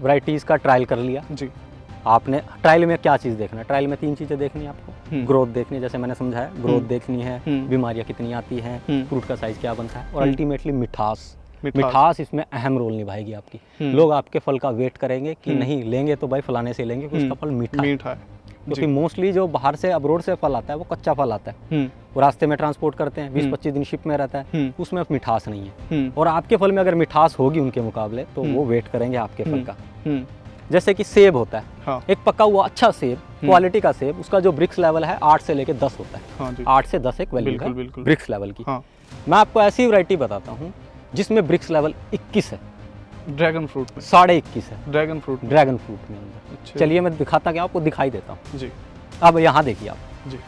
वैराइटीज़ का ट्रायल कर लिया। जी। आपने ट्रायल में क्या चीज़ देखना है, ट्रायल में 3 चीज़ें देखनी है आपको। ग्रोथ देखनी है, जैसे मैंने समझाया, ग्रोथ देखनी है, बीमारियां कितनी आती हैं, फ्रूट का साइज क्या बनता है, और अल्टीमेटली मिठास इसमें अहम रोल निभाएगी आपकी। लोग आपके फल का वेट करेंगे कि नहीं लेंगे तो भाई फलाने से लेंगे, उसका फल मीठा है। क्योंकि मोस्टली जो बाहर से अब्रोड से फल आता है वो कच्चा फल आता है, वो रास्ते में ट्रांसपोर्ट करते हैं, 20-25 दिन शिप में रहता है, उसमें मिठास नहीं है। और आपके फल में अगर मिठास होगी उनके मुकाबले, तो वो वेट करेंगे आपके फल का। जैसे कि सेब होता है, हाँ। एक पका हुआ अच्छा सेब, क्वालिटी का सेब, उसका जो ब्रिक्स लेवल है 8 से लेके 10 होता है। हाँ जी। 8 से 10 एक वैल्यू है बिल्कुल। ब्रिक्स लेवल की। हाँ। मैं आपको ऐसी वैरायटी बताता हूँ जिसमें ब्रिक्स लेवल 21 है, ड्रैगन फ्रूट में 21.5 है। ड्रैगन फ्रूट में अंदर। अच्छा। चलिए मैं दिखाता क्या आपको, दिखाई देता हूँ जी। अब यहाँ देखिए आप जी।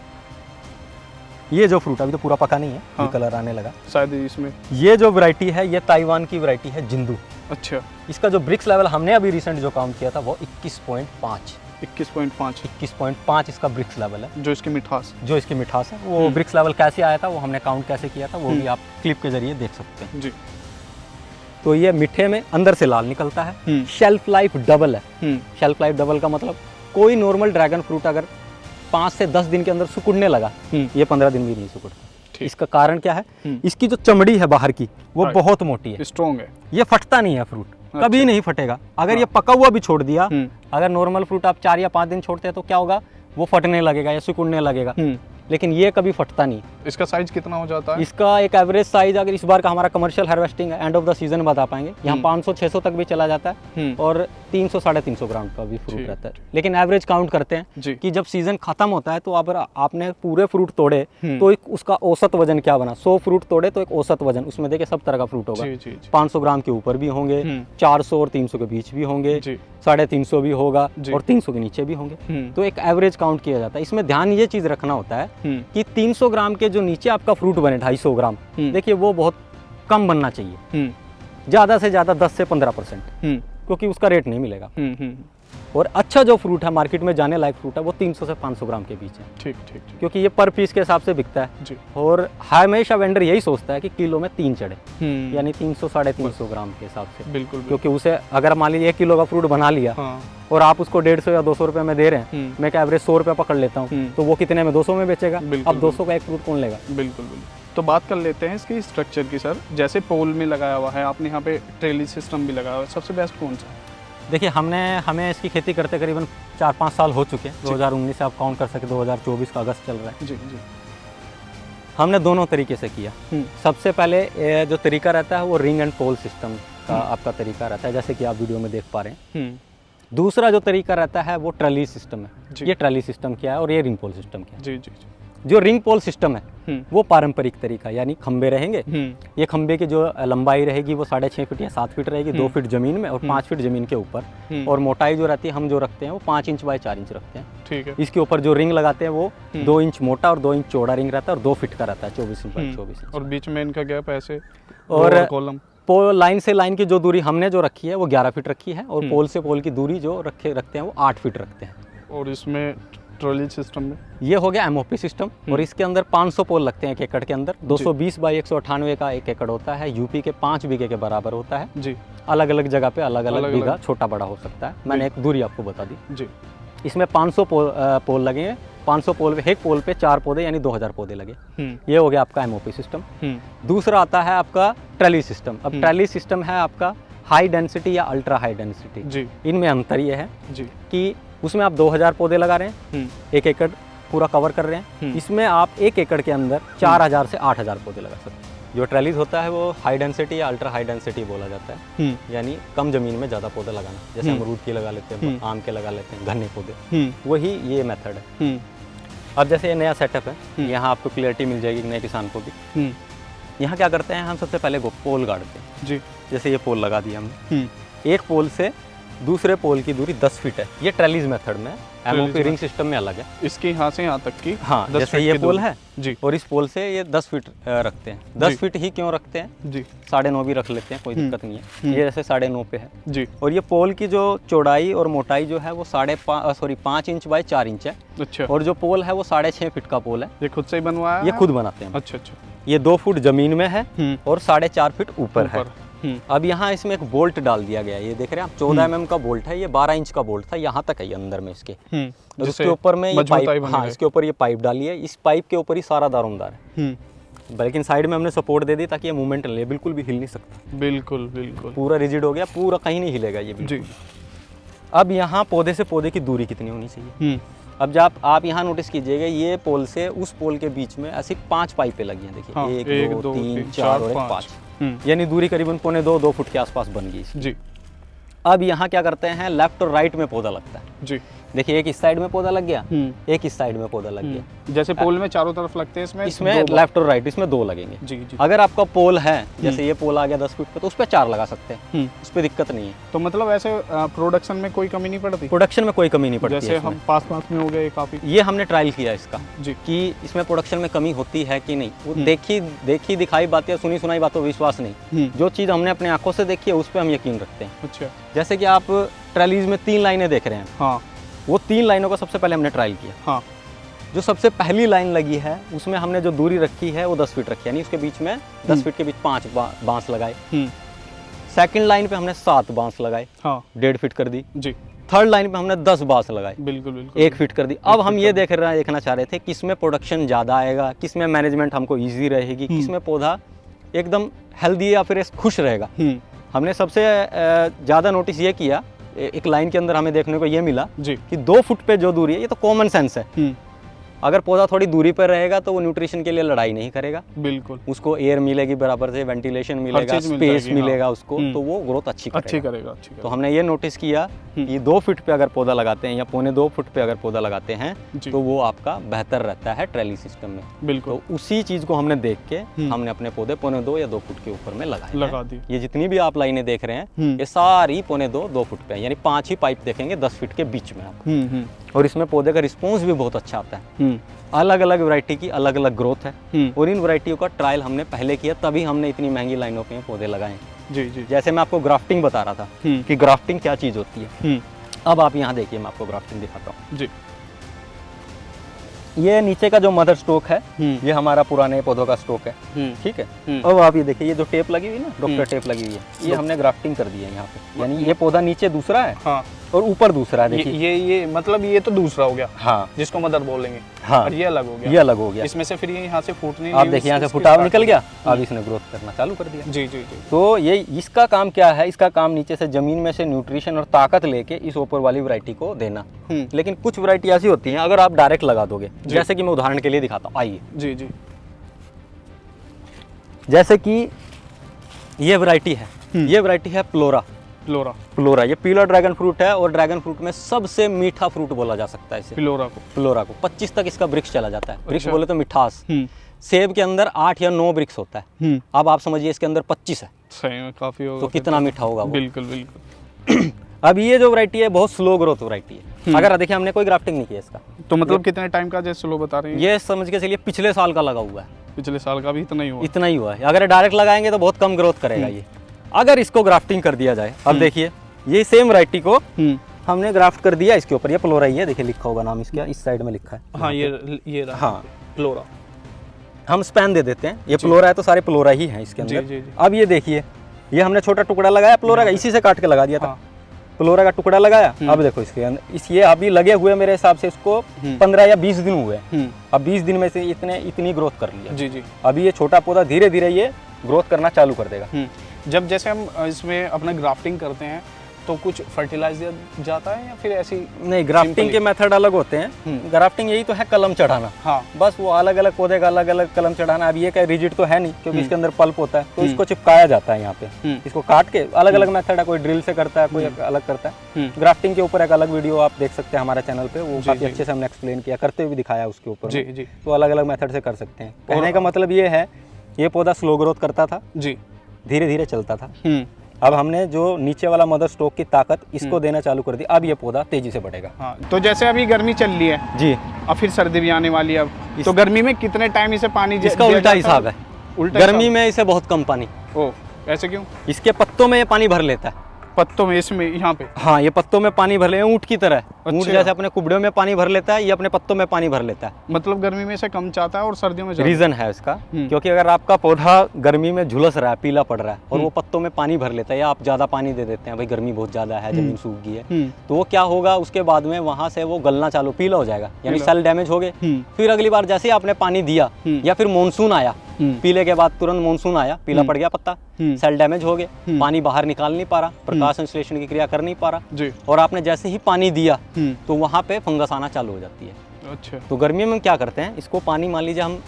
ये जो फ्रूट अभी तो पूरा पका नहीं है, हाँ। ये कलर आने लगा शायद इसमें। ये जो वैरायटी है ये ताइवान की वैरायटी है जिंदू। अच्छा। इसका जो ब्रिक्स लेवल हमने अभी रिसेंट जो काउंट किया था वो 21.5 21.5 इसका ब्रिक्स लेवल है। जो इसकी मिठास है वो ब्रिक्स लेवल कैसे आया था, वो हमने काउंट कैसे किया था, वो भी आप क्लिप के जरिए देख सकते हैं। जी। तो ये मीठे में अंदर से लाल निकलता है, शेल्फ लाइफ डबल है। शेल्फ लाइफ डबल का मतलब कोई नॉर्मल ड्रैगन फ्रूट अगर 5 से 10 दिन के अंदर सुकुड़ने लगा, ये 15 दिन भी नहीं सुकुड़ता। इसका कारण क्या है, इसकी जो चमड़ी है बाहर की वो बहुत मोटी है, स्ट्रॉन्ग है, ये फटता नहीं है फ्रूट। अच्छा। कभी नहीं फटेगा। अगर ये पका हुआ भी छोड़ दिया, अगर नॉर्मल फ्रूट आप 4 या 5 दिन छोड़ते हैं तो क्या होगा, वो फटने लगेगा या सिकुड़ने लगेगा, लेकिन ये कभी फटता नहीं। इसका साइज कितना हो जाता है? इसका एक एवरेज साइज, अगर इस बार का हमारा कमर्शियल हार्वेस्टिंग है, एंड ऑफ द सीजन बता पाएंगे, यहाँ 500-600 तक भी चला जाता है, और 300-350 ग्राम का भी फ्रूट रहता है। लेकिन एवरेज काउंट करते हैं कि जब सीजन खत्म होता है तो अगर आपने पूरे फ्रूट तोड़े तो उसका औसत वजन क्या बना, 100 फ्रूट तोड़े तो एक औसत वजन, उसमें देखिए सब तरह का फ्रूट होगा, 500 ग्राम के ऊपर भी होंगे, 400 और 300 के बीच भी होंगे, 350 भी होगा, और 300 के नीचे भी होंगे। तो एक एवरेज काउंट किया जाता है। इसमें ध्यान ये चीज रखना होता है कि 300 ग्राम के जो नीचे आपका फ्रूट बने 250 ग्राम, देखिए वो बहुत कम बनना चाहिए, ज्यादा से ज्यादा 10 से 15%, क्योंकि उसका रेट नहीं मिलेगा। और अच्छा जो फ्रूट है मार्केट में जाने लायक फ्रूट है वो 300 से 500 ग्राम के बीच है। ठीक, क्योंकि ये पर पीस के हिसाब से बिकता है जी। और हमेशा वेंडर यही सोचता है कि किलो में 3 चढ़े, यानी 300-350 ग्राम के हिसाब से। बिल्कुल। क्योंकि उसे अगर मान लीजिए 1 किलो का फ्रूट बना लिया, हाँ। और आप उसको 150 या 200 रुपए में दे रहे हैं, मैं क्या एवरेज 100 रुपये पकड़ लेता हूँ, तो वो कितने में 200 में बेचेगा। अब 200 का एक फ्रूट कौन लेगा। बिल्कुल। तो बात कर लेते हैं इसकी स्ट्रक्चर की सर। जैसे पोल में लगाया हुआ है आपने, यहाँ पे ट्रेली सिस्टम भी लगाया हुआ है, सबसे बेस्ट कौन सा है? देखिए हमें इसकी खेती करते करीबन 4-5 साल हो चुके हैं। 2019 से आप काउंट कर सकते, 2024 का अगस्त चल रहा है। जी। हमने दोनों तरीके से किया। सबसे पहले जो तरीका रहता है वो रिंग एंड पोल सिस्टम का आपका तरीका रहता है, जैसे कि आप वीडियो में देख पा रहे हैं। दूसरा जो तरीका रहता है वो ट्रली सिस्टम है। ये ट्रली सिस्टम क्या है और ये रिंग पोल सिस्टम क्या है। जी। जो रिंग पोल सिस्टम है वो पारंपरिक तरीका, यानी खंबे रहेंगे, ये खंबे की जो लंबाई रहेगी वो 6.5 फीट या 7 फीट रहेगी, 2 फीट जमीन में और 5 फीट जमीन के ऊपर, और मोटाई जो रहती है हम जो रखते हैं वो 5 इंच बाय 4 इंच रखते हैं। ठीक है। इसके ऊपर जो रिंग लगाते हैं वो 2 इंच मोटा और 2 इंच चौड़ा रिंग रहता है, और 2 फीट का रहता है, 24 इंच बाय 24 इंच। और बीच में इनका गैप ऐसे, और पोल लाइन से लाइन की जो दूरी हमने जो रखी है वो 11 फीट रखी है, और पोल से पोल की दूरी जो रखते हैं वो 8 फीट रखते हैं। और इसमें ट्रॉली सिस्टम में ये हो गया एमओपी सिस्टम, और इसके अंदर 500 पोल लगते हैं 1 एकड़ के अंदर। 220 बाई 198 का 1 एकड़ होता है, यूपी के 5 बीघे के बराबर होता है जी। अलग अलग जगह पे अलग अलग बीघा छोटा बड़ा हो सकता है, मैंने एक दूरी आपको बता दी जी। इसमें 500 पोल लगेंगे, 500 पोल पे, एक पोल पे 4 पौधे यानी 2000 पौधे लगे। ये हो गया आपका एमओपी सिस्टम। दूसरा आता है आपका ट्रैली सिस्टम। अब ट्रैली सिस्टम है आपका हाई डेंसिटी या अल्ट्रा हाई डेंसिटी जी। इनमें अंतर ये है जी कि उसमें आप 2000 पौधे लगा रहे हैं, 1 एकड़ पूरा कवर कर रहे हैं। इसमें आप 1 एकड़ के अंदर 4000 से 8000 पौधे लगा सकते हैं। जो ट्रैलीज होता है वो हाई डेंसिटी या अल्ट्रा हाई डेंसिटी बोला जाता है, यानी कम जमीन में ज़्यादा पौधे लगाना। जैसे अमरूद के लगा लेते हैं, आम के लगा लेते हैं, घने पौधे, वही ये मेथड है। अब जैसे ये नया सेटअप है, यहाँ आपको क्लियरिटी मिल जाएगी नए किसान को भी। यहाँ क्या करते हैं हम, सबसे पहले पोल गाड़ते हैं जी। जैसे ये पोल लगा दिया हमने, एक पोल से दूसरे पोल की दूरी 10 फीट है। ये ट्रैलीज मेथड में, एमओपी रिंग सिस्टम में अलग है। इसके यहाँ से यहाँ तक की, हाँ, जैसे ये पोल है जी, और इस पोल से ये 10 फीट रखते हैं। 10 फीट ही क्यों रखते हैं जी, 9.5 भी रख लेते हैं, कोई दिक्कत नहीं है। ये जैसे 9.5 पे है जी, और ये पोल की जो चौड़ाई और मोटाई जो है वो 5 इंच बाय 4 इंच है। अच्छा। और जो पोल है वो 6.5 फीट का पोल है। ये खुद से ही बनवाया है? ये खुद बनाते हैं। अच्छा। ये 2 फुट जमीन में है और 4.5 फीट ऊपर है। अब यहाँ इसमें एक बोल्ट डाल दिया गया है, ये देख रहे हैं आप, 14 mm का बोल्ट है। ये 12 इंच का बोल्ट था, यहाँ तक है अंदर में इसके। तो इसके ऊपर में ये पाइप, हाँ, इसके ऊपर ये पाइप डाली है। इस पाइप के ऊपर ही सारा दारोमदार है, लेकिन साइड में हमने सपोर्ट दे दी ताकि ये मूवमेंट ले, बिल्कुल भी हिल नहीं सकता। बिल्कुल पूरा रिजिड हो गया, पूरा कहीं नहीं हिलेगा ये जी। अब यहाँ पौधे से पौधे की दूरी कितनी होनी चाहिए? अब जब आप यहाँ नोटिस कीजिएगा, ये पोल से उस पोल के बीच में ऐसी 5 पाइपें लगी हैं। देखिए, हाँ, 1 2 3 4 और 5, यानी दूरी करीबन 2.25 फुट के आसपास बन गई जी। अब यहाँ क्या करते हैं, लेफ्ट और राइट में पौधा लगता है जी। देखिए, एक इस साइड में पौधा लग गया, एक इस साइड में पौधा लग गया। जैसे पोल में चारों तरफ लगते हैं, इसमें लेफ्ट और राइट, इसमें 2 लगेंगे जी। अगर आपका पोल है, जैसे ये पोल आ गया 10 फीट पे, तो उस पर 4 लगा सकते हैं, उस पर दिक्कत नहीं है। तो मतलब ऐसे प्रोडक्शन में कोई कमी नहीं पड़ती? प्रोडक्शन में कोई कमी नहीं पड़ती। जैसे हम पास में हो गए काफी, ये हमने ट्रायल किया इसका जी कि इसमें प्रोडक्शन में कमी होती है कि नहीं। वो देखी दिखाई बातें, सुनी सुनाई बातों विश्वास नहीं। जो चीज़ हमने अपने आंखों से देखी है उस पर हम यकीन रखते हैं। अच्छा। जैसे कि आप ट्रैलीज में 3 लाइनें देख रहे हैं, हाँ, वो 3 लाइनों का सबसे पहले हमने ट्रायल किया। हाँ। जो सबसे पहली लाइन लगी है उसमें हमने जो दूरी रखी है वो 10 फीट रखी है, यानी उसके बीच में 10 फीट के बीच 5 बांस लगाए। सेकंड लाइन पे हमने 7 बांस लगाए, हाँ, 1.5 फीट कर दी जी। थर्ड लाइन पे हमने 10 बांस लगाए, बिल्कुल 1 फीट कर दी। अब हम ये देखना चाह रहे थे किसमें प्रोडक्शन ज़्यादा आएगा, किसमें मैनेजमेंट हमको ईजी रहेगी, किसमें पौधा एकदम हेल्दी या फिर खुश रहेगा। हमने सबसे ज़्यादा नोटिस ये किया, एक लाइन के अंदर हमें देखने को ये मिला जी कि 2 फुट पे जो दूरी है, ये तो कॉमन सेंस है। अगर पौधा थोड़ी दूरी पर रहेगा तो वो न्यूट्रिशन के लिए लड़ाई नहीं करेगा, बिल्कुल, उसको एयर मिलेगी बराबर से, वेंटिलेशन मिलेगा, स्पेस मिलेगा उसको, तो वो ग्रोथ अच्छी करेगा। तो हमने ये नोटिस किया कि 2 फीट पे अगर पौधा लगाते हैं या 1.25 फुट पे अगर पौधा लगाते हैं तो वो आपका बेहतर रहता है ट्रैली सिस्टम में। बिल्कुल। तो उसी चीज को हमने देख के हमने अपने पौधे 1.25 या 2 फुट के ऊपर में लगा दी। ये जितनी भी आप लाइनें देख रहे हैं ये सारी 1.25-2 फुट पे, यानी 5 ही पाइप देखेंगे 10 फीट के बीच में आप। और इसमें पौधे का रिस्पॉन्स भी बहुत अच्छा आता है। अलग अलग वैरायटी की अलग अलग ग्रोथ है, और इन वैरायटियों का ट्रायल हमने पहले किया, तभी हमने इतनी महंगी लाइनों पे पौधे लगाए जी जी। जैसे मैं आपको ग्राफ्टिंग बता रहा था कि ग्राफ्टिंग क्या चीज़ होती है। अब आप यहाँ देखिए, मैं आपको ग्राफ्टिंग दिखाता हूँ जी। ये नीचे का जो मदर स्टॉक है ये हमारा पुराने पौधों का स्टॉक है, ठीक है। अब आप ये देखिए, ये जो टेप लगी हुई है ना, डॉक्टर टेप लगी हुई है, ये हमने ग्राफ्टिंग कर दी है यहाँ पे, यानी ये पौधा नीचे दूसरा है, हाँ, और ऊपर दूसरा है। देखिए ये मतलब ये तो दूसरा हो गया, हाँ, जिसको मदर बोलेंगे, हाँ, और ये अलग हो गया, ये अलग हो गया। इसमें से फिर ये यहाँ से फूटने, आप देखिए यहाँ से फुटाव निकल गया, अब इसने ग्रोथ करना चालू कर दिया जी जी। तो ये इसका काम क्या है, इसका काम नीचे से जमीन में से न्यूट्रिशन और ताकत लेके इस ऊपर वाली वैरायटी को देना। लेकिन कुछ वैरायटी ऐसी होती हैं अगर आप डायरेक्ट लगा दोगे, जैसे कि मैं उदाहरण के लिए दिखाता हूँ, आइए जी जी। जैसे कि ये वैरायटी है, ये वैरायटी है प्लोरा। ये पीला ड्रैगन फ्रूट है, और ड्रैगन फ्रूट में सबसे मीठा फ्रूट बोला जा सकता है इसे, प्लोरा को 25 तक इसका वृक्ष चला जाता है। वृक्ष बोले तो मिठास। सेब के अंदर 8 या 9 वृक्ष होता है, अब आप समझिए इसके अंदर 25 है, सही में काफी होगा, तो कितना मीठा होगा वो। बिल्कुल बिल्कुल। अब ये जो वैरायटी है बहुत स्लो ग्रोथ वैरायटी है। अगर देखिए हमने कोई ग्राफ्टिंग नहीं किया इसका, तो मतलब कितने टाइम का जैसे स्लो बता रहे हैं? ये समझ के चलिए पिछले साल का लगा हुआ है। पिछले साल का भी इतना ही हुआ है। अगर डायरेक्ट लगाएंगे तो बहुत कम ग्रोथ करेगा ये। अगर इसको ग्राफ्टिंग कर दिया जाए, अब देखिए ये सेम वैरायटी को हमने ग्राफ्ट कर दिया इसके ऊपर, ये प्लोरा ही है, देखिए लिखा होगा नाम इसका, इस साइड में लिखा है, हाँ, ये रहा, हाँ, प्लोरा। हम स्पैन दे देते हैं, ये प्लोरा है तो सारे प्लोरा ही हैं इसके अंदर। अब ये देखिए, ये हमने छोटा टुकड़ा लगाया प्लोरा का, इसी से काट के लगा दिया था। क्लोरा का टुकड़ा लगाया। अब देखो इसके अंदर ये अभी लगे हुए मेरे हिसाब से इसको 15 या 20 दिन हुए हैं। अब 20 दिन में से इतनी ग्रोथ कर लिया। जी जी। अभी ये छोटा पौधा धीरे धीरे ये ग्रोथ करना चालू कर देगा। जब जैसे हम इसमें अपना ग्राफ्टिंग करते हैं तो कुछ फर्टिलाइजर जाता है या फिर ऐसी? नहीं, ग्राफ्टिंग के मेथड अलग होते हैं। ग्राफ्टिंग यही तो है, कलम चढ़ाना। हाँ, बस वो अलग अलग पौधे का अलग अलग कलम चढ़ाना। अब ये क्या रिजिड तो है नहीं, क्योंकि इसके अंदर पल्प होता है, तो इसको चिपकाया जाता है यहाँ पे। इसको काट के अलग अलग मेथड है, कोई ड्रिल से करता है, कोई अलग करता है। ग्राफ्टिंग के ऊपर एक अलग वीडियो आप देख सकते हैं हमारे चैनल पे, वो काफी अच्छे से हमने एक्सप्लेन किया, करते हुए भी दिखाया उसके ऊपर। जी जी। तो अलग अलग मेथड से कर सकते हैं। कहने का मतलब ये है, ये पौधा स्लो ग्रोथ करता था जी, धीरे धीरे चलता था। अब हमने जो नीचे वाला मदर स्टॉक की ताकत इसको देना चालू कर दी, अब ये पौधा तेजी से बढ़ेगा। हाँ, तो जैसे अभी गर्मी चल रही है जी, अब फिर सर्दी भी आने वाली है। अब तो गर्मी में कितने टाइम इसे पानी इसका उल्टा हिसाब है। गर्मी में इसे बहुत कम पानी। ओ, ऐसे क्यों? इसके पत्तों में ये पानी भर लेता है। पत्तों में, इसमें यहाँ पे? हाँ, ये पत्तों में पानी भर ले, ऊँट की तरह। ऊँट अच्छा। जैसे अपने कुबड़े में पानी भर लेता है, ये अपने पत्तों में पानी भर लेता है। मतलब गर्मी में इसे कम चाहता है और सर्दियों में ज्यादा। रीजन है इसका, क्योंकि अगर आपका पौधा गर्मी में झुलस रहा है, पीला पड़ रहा है, और वो पत्तों में पानी भर लेता है, या आप ज्यादा पानी दे देते हैं, भाई गर्मी बहुत ज्यादा है, जमीन सूख गई है, तो वो क्या होगा, उसके बाद में वहां से वो गलना चालू, पीला हो जाएगा, यानी सेल डैमेज हो गए। फिर अगली बार जैसे ही आपने पानी दिया, या फिर मानसून आया, पीले के बाद तुरंत मानसून आया, पीला पड़ गया पत्ता, सेल डैमेज हो गए, पानी बाहर निकाल नहीं पा रहा, प्रकाश संश्लेषण की क्रिया कर नहीं पा रहा जी। और आपने जैसे ही पानी दिया तो वहां पे फंगस आना चालू हो जाती है। अच्छा। तो गर्मी में हम क्या करते हैं, इसको पानी, मान लीजिए हम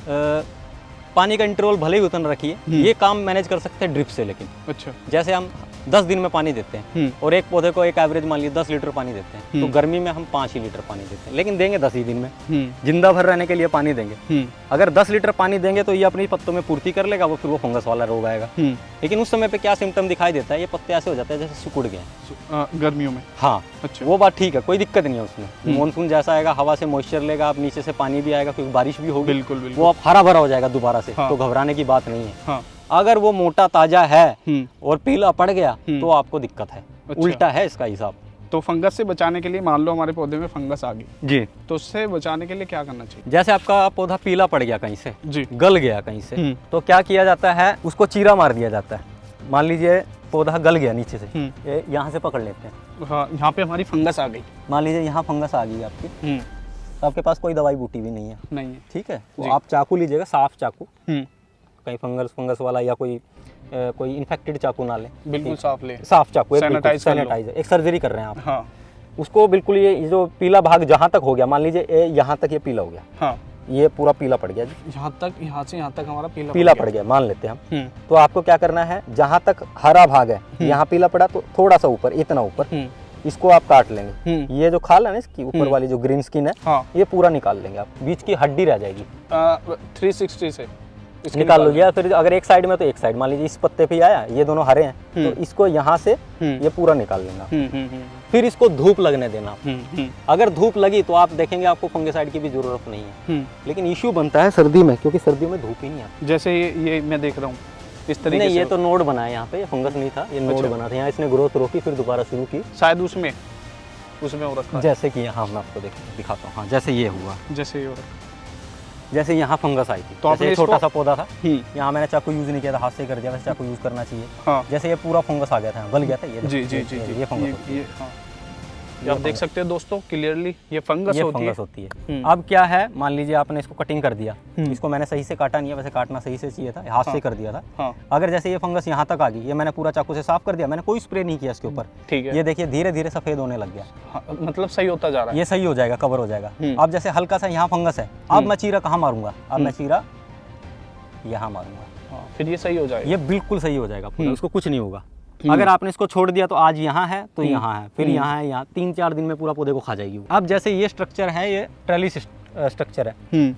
पानी का इंटरवल भले ही उतना रखिए, ये काम मैनेज कर सकते हैं ड्रिप से। लेकिन अच्छा, जैसे हम 10 दिन में पानी देते हैं और एक पौधे को एक एवरेज मान लीजिए 10 लीटर पानी देते हैं, तो गर्मी में हम 5 ही लीटर पानी देते हैं, लेकिन देंगे 10 ही दिन में, जिंदा भर रहने के लिए पानी देंगे। अगर 10 लीटर पानी देंगे तो ये अपनी पत्तों में पूर्ति कर लेगा, वो फिर वो फंगस वाला रोग आएगा। लेकिन उस समय पे क्या सिम्टम दिखाई देता है, ये पत्ते ऐसे हो जाते हैं जैसे सिकुड़ गए गर्मियों में। हाँ, अच्छा, वो बात ठीक है, कोई दिक्कत नहीं है उसमें। मानसून जैसा आएगा, हवा से मॉइस्चर लेगा, अब नीचे से पानी भी आएगा, क्योंकि बारिश भी होगी, बिल्कुल बिल्कुल, वो अब हरा भरा हो जाएगा दोबारा से। हाँ। तो घबराने की बात नहीं है। हाँ। अगर वो मोटा ताजा है और पीला पड़ गया तो आपको दिक्कत है। अच्छा। उल्टा है इसका हिसाब। तो फंगस से बचाने के लिए, मान लो हमारे पौधे में फंगस आ गई जी, तो उससे बचाने के लिए क्या करना चाहिए? जैसे आपका पौधा पीला पड़ गया कहीं से, जी, गल गया कहीं से, तो क्या किया जाता है, उसको चीरा मार दिया जाता है। मान लीजिए पौधा गल गया नीचे से, ये यहाँ से पकड़ लेते हैं। हाँ, यहाँ पे हमारी फंगस आ गई, मान लीजिए यहाँ फंगस आ गई आपकी, तो आपके पास कोई दवाई बूटी भी नहीं है, नहीं है, ठीक है, तो आप चाकू लीजिएगा, साफ चाकू, कहीं फंगस वाला या कोई इन्फेक्टेड चाकू ना लें, बिल्कुल साफ ले, साफ चाकू, सैनिटाइजर। एक सर्जरी कर रहे हैं आप। हाँ, उसको बिल्कुल ये जो पीला भाग जहाँ तक हो गया, मान लीजिए यहाँ तक ये पीला हो गया, हाँ, ये पूरा पीला पड़ गया जी, यहाँ से यहाँ तक हमारा पीला पड़ गया मान लेते हैं हम। तो आपको क्या करना है, जहाँ तक हरा भाग है, यहाँ पीला पड़ा, तो थोड़ा सा ऊपर, इतना ऊपर, इसको आप काट लेंगे। ये जो खाल है ना इसकी ऊपर वाली जो ग्रीन स्किन है, हाँ, ये पूरा निकाल लेंगे आप, बीच की हड्डी रह जाएगी, 360 से निकाल लो। या फिर अगर एक साइड में, तो एक साइड, मान लीजिए इस पत्ते पे आया, ये दोनों हरे हैं, तो इसको यहाँ से ये पूरा निकाल लेना। फिर इसको धूप लगने देना। अगर धूप लगी तो आप देखेंगे आपको फंगिसाइड की भी जरूरत नहीं है। लेकिन इश्यू बनता है सर्दी में, क्योंकि सर्दी में धूप ही नहीं आती। जैसे ये मैं देख रहा हूँ इस तरीके नहीं, से। ये तो नोड बना है यहाँ पे, ये फंगस नहीं था, ये नोड बना था। यहाँ इसने ग्रोथ रोकी, फिर दोबारा शुरू की, शायद उसमें हो रखा है। जैसे कि यहाँ मैं आपको दिखाता हूँ। हाँ, जैसे ये हुआ, जैसे ये हो रखा, जैसे यहाँ फंगस आई थी, तो आपने छोटा सा पौधा था, यहाँ मैंने चाकू यूज नहीं किया था, हाथ से कर दिया, वैसे चाकू यूज करना चाहिए। हाँ, जैसे ये पूरा फंगस आ गया था, गल गया था, ये जी जी जी, ये फंगस, ये हाँ, आप देख सकते हो दोस्तों क्लियरली, ये फंगस होती है। अब क्या है, मान लीजिए आपने इसको कटिंग कर दिया, इसको मैंने सही से काटा नहीं है, वैसे काटना सही से चाहिए था, हाथ से कर दिया था। हाँ, अगर जैसे ये फंगस यहाँ तक आ गई, ये मैंने पूरा चाकू से साफ कर दिया, मैंने कोई स्प्रे नहीं किया इसके ऊपर, ठीक है, ये देखिए धीरे धीरे सफेद होने लग गया। हाँ, मतलब सही होता जा रहा है, ये सही हो जाएगा, कवर हो जाएगा। अब जैसे हल्का सा यहाँ फंगस है, अब मैं चीरा कहाँ मारूंगा, अब मैं चीरा यहाँ मारूंगा, फिर ये सही हो जाएगा, ये बिल्कुल सही हो जाएगा, उसको कुछ नहीं होगा। अगर आपने इसको छोड़ दिया तो आज यहाँ है तो यहाँ है, फिर यहाँ है, यहाँ 3-4 दिन में पूरा पौधे को खा जाएगी। अब जैसे ये स्ट्रक्चर है, ये ट्रेलिस स्ट्रक्चर है।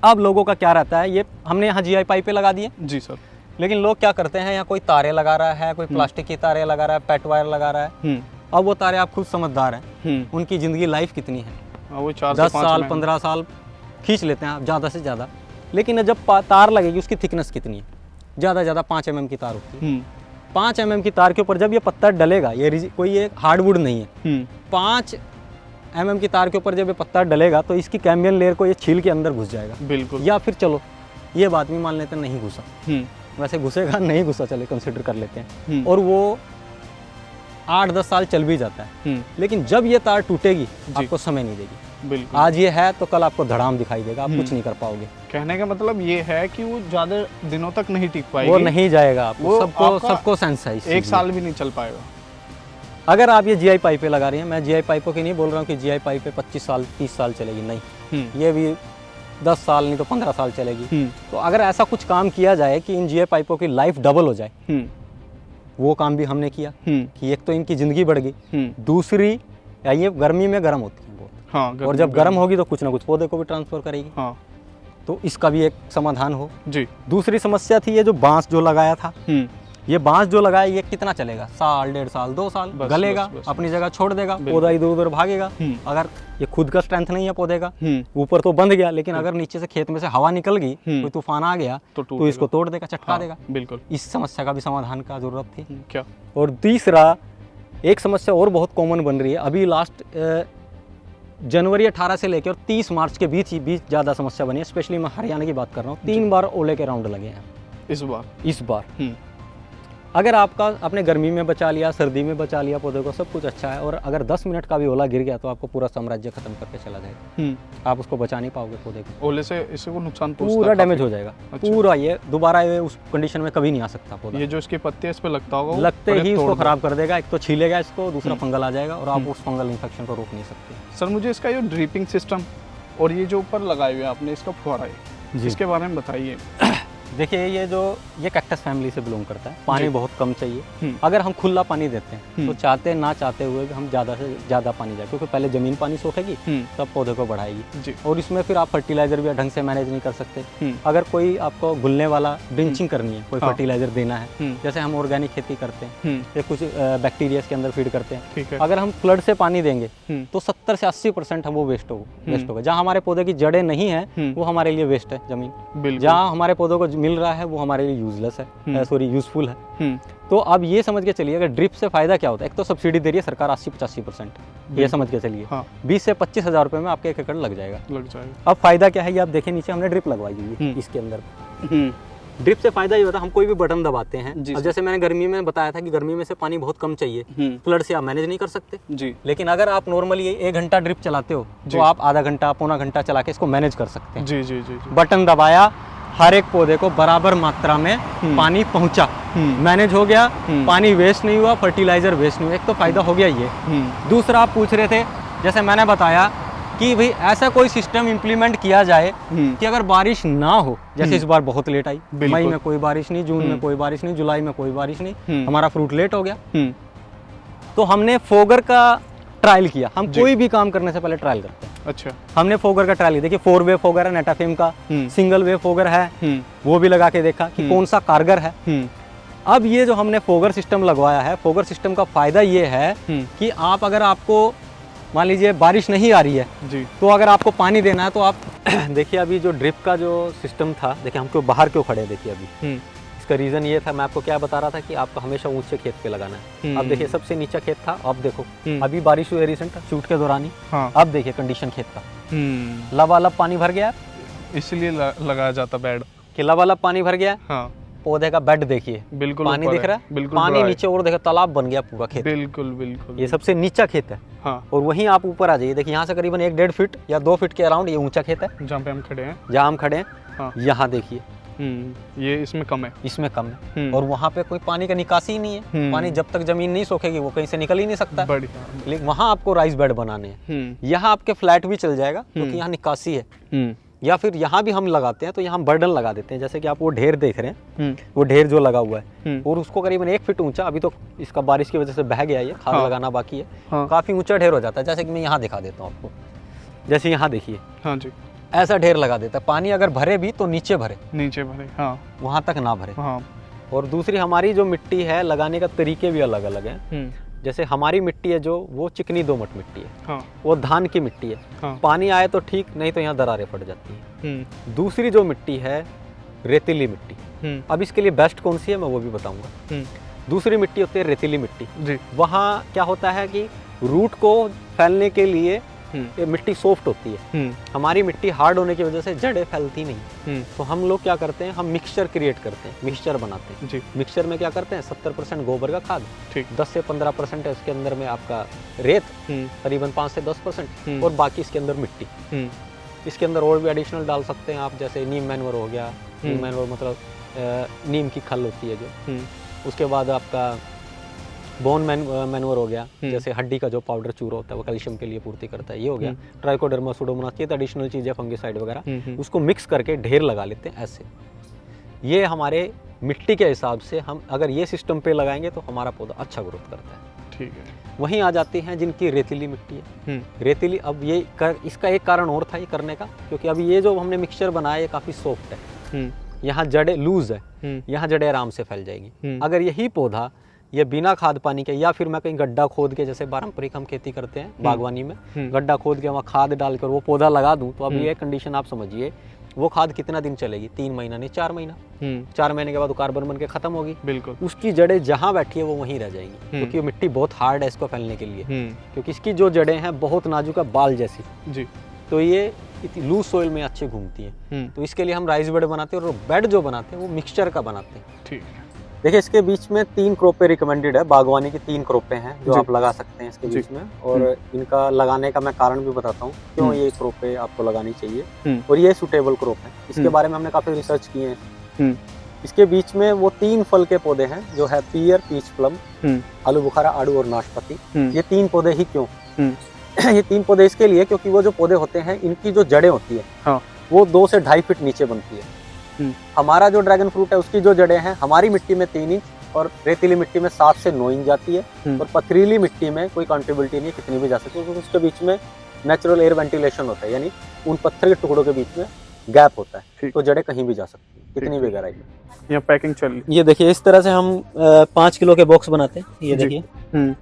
अब लोगों का क्या रहता है, ये हमने यहाँ GI पाइपें लगा दी है जी सर, लेकिन लोग क्या करते हैं, यहाँ कोई तारे लगा रहा है, कोई प्लास्टिक की तारे लगा रहा है, पेट वायर लगा रहा है। अब वो तारे, आप खुद समझदार हैं, उनकी जिंदगी लाइफ कितनी है, वो 10 साल 15 साल खींच लेते हैं आप ज़्यादा से ज़्यादा। लेकिन जब तार लगेगी, उसकी थिकनेस कितनी है, ज़्यादा ज़्यादा 5 mm की तार होती है। 5 mm की तार के ऊपर जब ये पत्ता डलेगा, ये कोई एक हार्डवुड नहीं है, 5 mm की तार के ऊपर जब ये पत्ता डलेगा तो इसकी कैम्बियन लेयर को ये छील के अंदर घुस जाएगा। बिल्कुल। या फिर चलो ये बात भी मान लेते हैं नहीं घुसा, वैसे घुसेगा नहीं घुसा, चले कंसिडर कर लेते हैं, और वो 8-10 साल चल भी जाता है, लेकिन जब ये तार टूटेगी आपको समय नहीं देगी। बिल्कुल। आज ये है तो कल आपको धड़ाम दिखाई देगा, आप कुछ नहीं कर पाओगे। कहने का मतलब ये है कि वो ज़्यादा दिनों तक नहीं टिक पाएगी, वो नहीं जाएगा आपको, वो सबको सेंस है इस एक चीज़ साल भी नहीं चल पाएगा। अगर आप ये जीआई पाइपें लगा रही हैं, मैं जीआई पाइपों की नहीं बोल रहा हूँ कि जीआई पाइपें 25 साल 30 साल चलेगी, नहीं, ये भी 10 साल नहीं तो 15 साल चलेगी। तो अगर ऐसा कुछ काम किया जाए कि इन जीआई पाइपों की लाइफ डबल हो जाए, वो काम भी हमने किया कि एक तो इनकी ज़िंदगी बढ़ गई, दूसरी ये गर्मी में गर्म होती है बहुत, हाँ, और जब गर्म होगी तो कुछ ना कुछ पौधे को भी ट्रांसफर करेगी, हाँ, तो इसका भी एक समाधान हो जी। दूसरी समस्या थी ये जो बांस जो लगाया था, ये बांस जो लगाया ये कितना चलेगा, साल 1.5 साल 2 साल गलेगा, बस। अपनी जगह छोड़ देगा, पौधा इधर उधर भागेगा। अगर ये खुद का स्ट्रेंथ नहीं है पौधे का, ऊपर तो बंध गया, लेकिन अगर नीचे से खेत में से हवा निकल गई, कोई तूफान आ गया तो इसको तोड़ देगा, चटका देगा। बिल्कुल। इस समस्या का भी समाधान का जरूरत थी। क्या? और तीसरा एक समस्या और बहुत कॉमन बन रही है अभी लास्ट जनवरी 18 से लेकर और 30 मार्च के बीच ज़्यादा समस्या बनी है। स्पेशली मैं हरियाणा की बात कर रहा हूँ, 3 बार ओले के राउंड लगे हैं इस बार। अगर आपने गर्मी में बचा लिया, सर्दी में बचा लिया पौधे को, सब कुछ अच्छा है, और अगर 10 मिनट का भी ओला गिर गया तो आपको पूरा साम्राज्य खत्म करके चला जाएगा। आप उसको बचा नहीं पाओगे पौधे को, ओले से इससे को नुकसान पूरा डैमेज हो जाएगा। अच्छा। पूरा ये दोबारा ये उस कंडीशन में कभी नहीं आ सकता पौधा। ये जो इसके पत्ते हैं इस पे लगता होगा, लगते ही इसको खराब कर देगा, एक तो छीलेगा इसको, दूसरा फंगल आ जाएगा और आप उस फंगल इन्फेक्शन को रोक नहीं सकते। सर मुझे इसका ये ड्रिपिंग सिस्टम और ये जो ऊपर लगाए हुए आपने इसका फुहारा है, इसके बारे में बताइए। देखिए ये कैक्टस फैमिली से बिलोंग करता है, पानी बहुत कम चाहिए। अगर हम खुला पानी देते हैं तो चाहते ना चाहते हुए भी हम ज़्यादा से ज़्यादा पानी जाए, क्योंकि पहले ज़मीन पानी सोखेगी तब पौधे को बढ़ाएगी, और इसमें फिर आप फर्टिलाइजर भी ढंग से मैनेज नहीं कर सकते। अगर कोई आपको घुलने वाला ड्रिंचिंग करनी है, कोई फर्टिलाइजर देना है, जैसे हम ऑर्गेनिक खेती करते हैं या कुछ बैक्टीरिया के अंदर फीड करते हैं, अगर हम फ्लड से पानी देंगे तो 70 से 80% हम वो वेस्ट होगा। जहाँ हमारे पौधे की जड़ें नहीं है वो हमारे लिए वेस्ट है जमीन, जहाँ हमारे पौधों को मिल रहा है वो हमारे लिए यूजलेस है, यूजफुल है। तो अब ये समझ के चलिए अगर ड्रिप से फायदा क्या होता है, एक तो सब्सिडी दे रही है सरकार 80-85%, ये समझ के चलिए 20 से 25 हज़ार रुपये में आपके 1 एकड़ लग जाएगा। अब फायदा क्या है ये आप देखें, नीचे हमने ड्रिप लगवाई हुई है इसके अंदर। ड्रिप से फायदा ये होता है हम कोई भी बटन दबाते हैं, अब जैसे मैंने गर्मी में बताया था कि गर्मी में से पानी बहुत कम चाहिए, फ्लड से आप मैनेज नहीं कर सकते जी। लेकिन अगर आप नॉर्मली 1 घंटा ड्रिप चलाते हो तो आप आधा घंटा पौना घंटा चला के इसको मैनेज कर सकते हैं। जी जी जी, जी। बटन दबाया, हर एक पौधे को बराबर मात्रा में पानी पहुंचा, मैनेज हो गया, पानी वेस्ट नहीं हुआ, फर्टिलाइजर वेस्ट नहीं हुआ, एक तो फायदा हो गया ये। दूसरा आप पूछ रहे थे, जैसे मैंने बताया कि भाई ऐसा कोई सिस्टम इम्प्लीमेंट किया जाए कि अगर बारिश ना हो, जैसे इस बार बहुत लेट आई, मई में कोई बारिश नहीं, जून में कोई बारिश नहीं, जुलाई में कोई बारिश नहीं, हमारा फ्रूट लेट हो गया, तो हमने फोगर का ट्रायल किया। हम कोई भी काम करने से पहले ट्रायल करते हैं। अच्छा। हमने फोगर का ट्रायल किया, देखिए 4 वे फोगर है नेटाफेम का, सिंगल वे फोगर है, वो भी लगा के देखा कि कौन सा कारगर है। अब ये जो हमने फोगर सिस्टम लगवाया है, फोगर सिस्टम का फायदा ये है कि आप अगर आपको मान लीजिए बारिश नहीं आ रही है जी, तो अगर आपको पानी देना है तो आप देखिए अभी जो ड्रिप का जो सिस्टम था, देखिए हम क्यों बाहर क्यों खड़े हैं, देखिए अभी इसका रीज़न ये था, मैं आपको क्या बता रहा था कि आपको हमेशा ऊंचे खेत पे लगाना है। अब देखिए सबसे नीचा खेत था, अब देखो अभी बारिश हुई है रिसेंट शूट के दौरान ही, अब देखिए कंडीशन खेत का लबालब पानी भर गया, इसलिए लगाया जाता बेड कि लबालब पानी भर गया। हाँ। पौधे का बेड देखिए, बिल्कुल पानी दिख रहा है, बिल्कुल पानी नीचे और देखो तालाब बन गया पूरा खेत, बिल्कुल बिल्कुल। ये सबसे नीचा खेत है। हाँ। और वहीं आप ऊपर आ जाइए, देखिए यहाँ से करीबन 1-1.5 फीट या 2 फीट के अराउंड ये ऊंचा खेत है जहाँ पे हम खड़े हैं, जहाँ हम खड़े हैं। हाँ। यहाँ देखिए ये इसमें कम है, इसमें कम है, और वहाँ पे कोई पानी का निकासी ही नहीं है। पानी जब तक जमीन नहीं सूखेगी वो कहीं से निकल ही नहीं सकता, लेकिन वहाँ आपको राइस बेड बनाने हैं। यहाँ आपके फ्लैट भी चल जाएगा क्योंकि यहाँ निकासी है। या फिर यहाँ भी हम लगाते हैं तो यहाँ बर्डन लगा देते हैं, जैसे कि आप वो ढेर देख रहे हैं, वो ढेर जो लगा हुआ है और उसको करीबन 1 फीट ऊंचा, अभी तो इसका बारिश की वजह से बह गया, ये खाद लगाना बाकी है, काफी ऊंचा ढेर हो जाता है। जैसे कि मैं यहाँ दिखा देता हूँ आपको, जैसे यहाँ देखिए, हाँ जी, ऐसा ढेर लगा देता है। पानी अगर भरे भी तो नीचे भरे, हाँ, वहाँ तक ना भरे। हाँ। और दूसरी हमारी जो मिट्टी है लगाने का तरीके भी अलग अलग है। जैसे हमारी मिट्टी है जो वो चिकनी दोमट मिट्टी है। हाँ। वो धान की मिट्टी है। हाँ। पानी आए तो ठीक, नहीं तो यहाँ दरारें पड़ जाती हैं। दूसरी जो मिट्टी है रेतीली मिट्टी, अब इसके लिए बेस्ट कौन सी है मैं वो भी बताऊंगा। दूसरी मिट्टी होती है रेतीली मिट्टी, वहाँ क्या होता है कि रूट को फैलने के लिए ये मिट्टी सॉफ्ट होती है। हमारी मिट्टी हार्ड होने की वजह से जड़ें फैलती नहीं। तो हम लोग क्या करते हैं, हम मिक्सचर क्रिएट करते हैं, मिक्सचर बनाते हैं जी। मिक्सचर में क्या करते हैं, 70% गोबर का खाद, 10 से 15% है इसके अंदर में आपका रेत, करीबन 5 से 10%, और बाकी इसके अंदर मिट्टी। इसके अंदर और भी एडिशनल डाल सकते हैं आप, जैसे नीम मैनवर हो गया। नीम मैनवर मतलब नीम की खल होती है जो। उसके बाद आपका बोन मैनवर हो गया, जैसे हड्डी का जो पाउडर चूरा होता है वो कैल्शियम के लिए पूर्ति करता है, ये हो गया। ट्राइकोडर्मा सूडोमोनास, ये तो एडिशनल चीज़ है, फंगिसाइड वगैरह, उसको मिक्स करके ढेर लगा लेते हैं ऐसे। ये हमारे मिट्टी के हिसाब से हम अगर ये सिस्टम पे लगाएंगे तो हमारा पौधा अच्छा ग्रोथ करता है। ठीक है। वहीं आ जाती हैं जिनकी रेतीली मिट्टी है। रेतीली, अब ये इसका एक कारण और था ये करने का, क्योंकि अभी ये जो हमने मिक्सचर बनाया ये काफ़ी सॉफ्ट है, यहाँ जड़ें लूज है, यहाँ जड़ें आराम से फैल जाएगी। अगर यही पौधा ये बिना खाद पानी के, या फिर मैं कहीं गड्ढा खोद के, जैसे पारंपरिक हम खेती करते हैं बागवानी में, गड्ढा खोद के वहाँ खाद डालकर वो पौधा लगा दूं, तो अब ये कंडीशन आप समझिए, वो खाद कितना दिन चलेगी, 3 महीना नहीं 4 महीना। 4 महीने के बाद वो कार्बन बन के खत्म होगी। बिल्कुल। उसकी जड़ें जहाँ बैठी है वो वहीं रह जाएंगी, क्योंकि मिट्टी बहुत हार्ड है इसको फैलने के लिए, क्योंकि इसकी जो जड़ें हैं बहुत नाजुक है, बाल जैसी जी। तो ये लूज सोइल में अच्छे घूमती हैं। तो इसके लिए हम राइस बेड बनाते हैं, और बेड जो बनाते हैं वो मिक्सचर का बनाते हैं। ठीक है। देखिए, इसके बीच में 3 क्रोपे रिकमेंडेड है, बागवानी की 3 क्रोपे हैं जो आप लगा सकते हैं इसके बीच में। और इनका लगाने का मैं कारण भी बताता हूँ क्यों ये क्रोपे आपको लगानी चाहिए, और ये सुटेबल क्रोप है। इसके बारे में हमने काफी रिसर्च किए हैं। इसके बीच में वो 3 फल के पौधे हैं जो है पियर, पीच प्लम, आलू बुखारा, आड़ू और नाशपाती। ये 3 पौधे ही क्यों? ये 3 पौधे इसके लिए क्योंकि वो जो पौधे होते हैं इनकी जो जड़ें होती है वो 2 से 2.5 फीट नीचे बनती है। हमारा जो ड्रैगन फ्रूट है उसकी जो जड़ें हैं हमारी मिट्टी में 3 इंच, और रेतीली मिट्टी में 7 से 9 इंच जाती है, और पथरीली मिट्टी में कोई कंट्रीबिलिटी नहीं, कितनी भी जा सकती है, क्योंकि उसके बीच में नेचुरल एयर वेंटिलेशन होता है, यानी उन पत्थर के टुकड़ों के बीच में गैप होता है, तो जड़ें कहीं भी जा सकती है, कितनी भी गहराई में। यहाँ पैकिंग चल रही है। ये देखिए, इस तरह से हम 5 किलो के बॉक्स बनाते हैं। ये देखिए,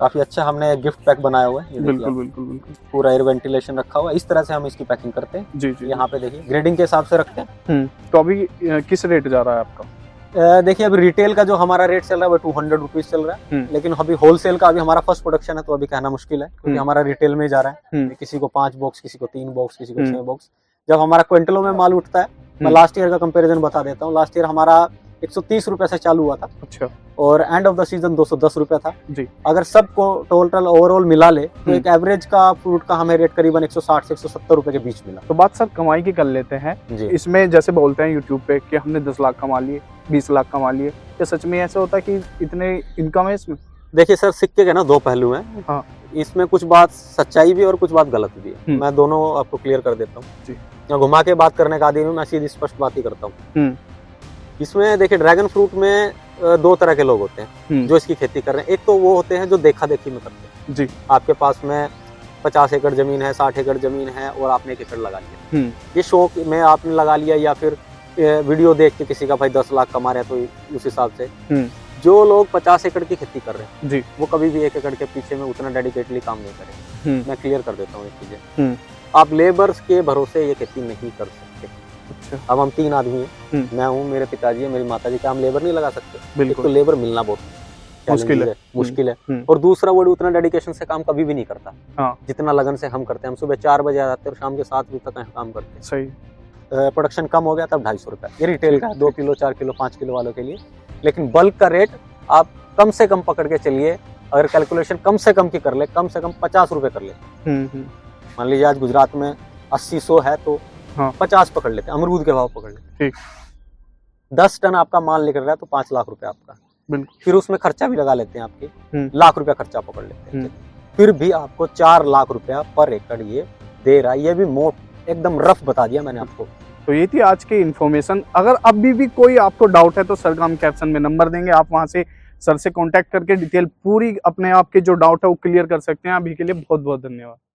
काफी अच्छा हमने गिफ्ट पैक बनाया हुआ है। बिल्कुल बिल्कुल बिल्कुल, पूरा एयर वेंटिलेशन रखा हुआ है। इस तरह से हम इसकी पैकिंग करते हैं जी जी। यहाँ पे देखिए ग्रेडिंग के हिसाब से रखते हैं। तो अभी किस रेट जा रहा है आपका? देखिए, अभी रिटेल का जो हमारा रेट चल रहा है वो 200 रुपीज चल रहा है, लेकिन अभी होलसेल का अभी हमारा फर्स्ट प्रोडक्शन है, तो अभी कहना मुश्किल है, क्योंकि हमारा रिटेल में जा रहा है। किसी को 5 बॉक्स, किसी को 3 बॉक्स, किसी को 6 बॉक्स। जब हमारा क्विंटलों में माल उठता है, मैं लास्ट ईयर का कंपेरिजन बता देता हूँ। लास्ट ईयर हमारा 130 रुपए से चालू हुआ था। अच्छा। और एंड ऑफ द सीजन 210 रुपए था जी। अगर सबको टोटल ओवरऑल मिला ले तो एक एवरेज का फ्रूट का हमें रेट करीबन 160 से 170 रुपए के बीच मिला। तो बात सर कमाई की कर लेते हैं जी। इसमें जैसे बोलते हैं यूट्यूब पे कि हमने 10 लाख कमा लिए, 20 लाख कमा लिए, क्या सच में ऐसा होता है कि इतने इनकम है इसमें? देखिए सर, सिक्के के ना 2 पहलू हैं। हाँ। इसमें कुछ बात सच्चाई भी और कुछ बात गलत भी है। मैं दोनों आपको क्लियर कर देता हूँ। मैं घुमा के बात करने का आदमी हूँ, मैं सीधी स्पष्ट बात ही करता हूँ। इसमें देखिए, ड्रैगन फ्रूट में 2 तरह के लोग होते हैं जो इसकी खेती कर रहे हैं। एक तो वो होते हैं जो देखा देखी में करते हैं जी। आपके पास में 50 एकड़ जमीन है, 60 एकड़ जमीन है, और आपने 1 एकड़ लगा लिया, ये शौक में आपने लगा लिया, या फिर वीडियो देख के किसी का भाई 10 लाख कमा रहे हैं तो उस हिसाब से। जो लोग 50 एकड़ की खेती कर रहे हैं जी, वो कभी भी 1 एकड़ के पीछे में उतना डेडिकेटली काम नहीं करेंगे। मैं क्लियर कर देता हूँ एक चीजें। आप लेबर्स के भरोसे ये खेती नहीं कर सकते। अच्छा। अब हम 3 आदमी हैं, मैं हूँ, मेरे पिताजी है, मेरी माताजी, क्या हम लेबर नहीं लगा सकते? एक तो लेबर मिलना बहुत मुश्किल है, और दूसरा वो उतना डेडिकेशन से काम कभी भी नहीं करता। हाँ। जितना लगन से हम करते हैं। हम सुबह 4 बजे आते हैं और शाम के 7 बजे तक काम करते हैं। सही। प्रोडक्शन कम हो गया तब 250 रुपए, ये रिटेल का 2 किलो 4 किलो 5 किलो वालों के लिए। लेकिन बल्क का रेट आप कम से कम पकड़ के चलिए, अगर कैलकुलेशन कम से कम की कर ले, कम से कम 50 रुपए कर ले। मान लीजिए आज गुजरात में 80-100 है तो 50 पकड़ लेते हैं, अमरूद के भाव पकड़ लेते हैं। 10 टन आपका माल निकल रहा है तो 5 लाख रुपए आपका। फिर उसमें खर्चा भी लगा लेते हैं, आपके लाख रुपया खर्चा पकड़ लेते हैं, फिर भी आपको 4 लाख रुपया पर एकड़ ये दे रहा है। ये भी मोट एकदम रफ बता दिया मैंने आपको। तो ये थी आज की इन्फॉर्मेशन। अगर अभी भी कोई आपको डाउट है तो सर का हम कैप्शन में नंबर देंगे, आप वहां से सर से कांटेक्ट करके डिटेल पूरी अपने आप के जो डाउट है वो क्लियर कर सकते हैं। अभी के लिए बहुत बहुत धन्यवाद।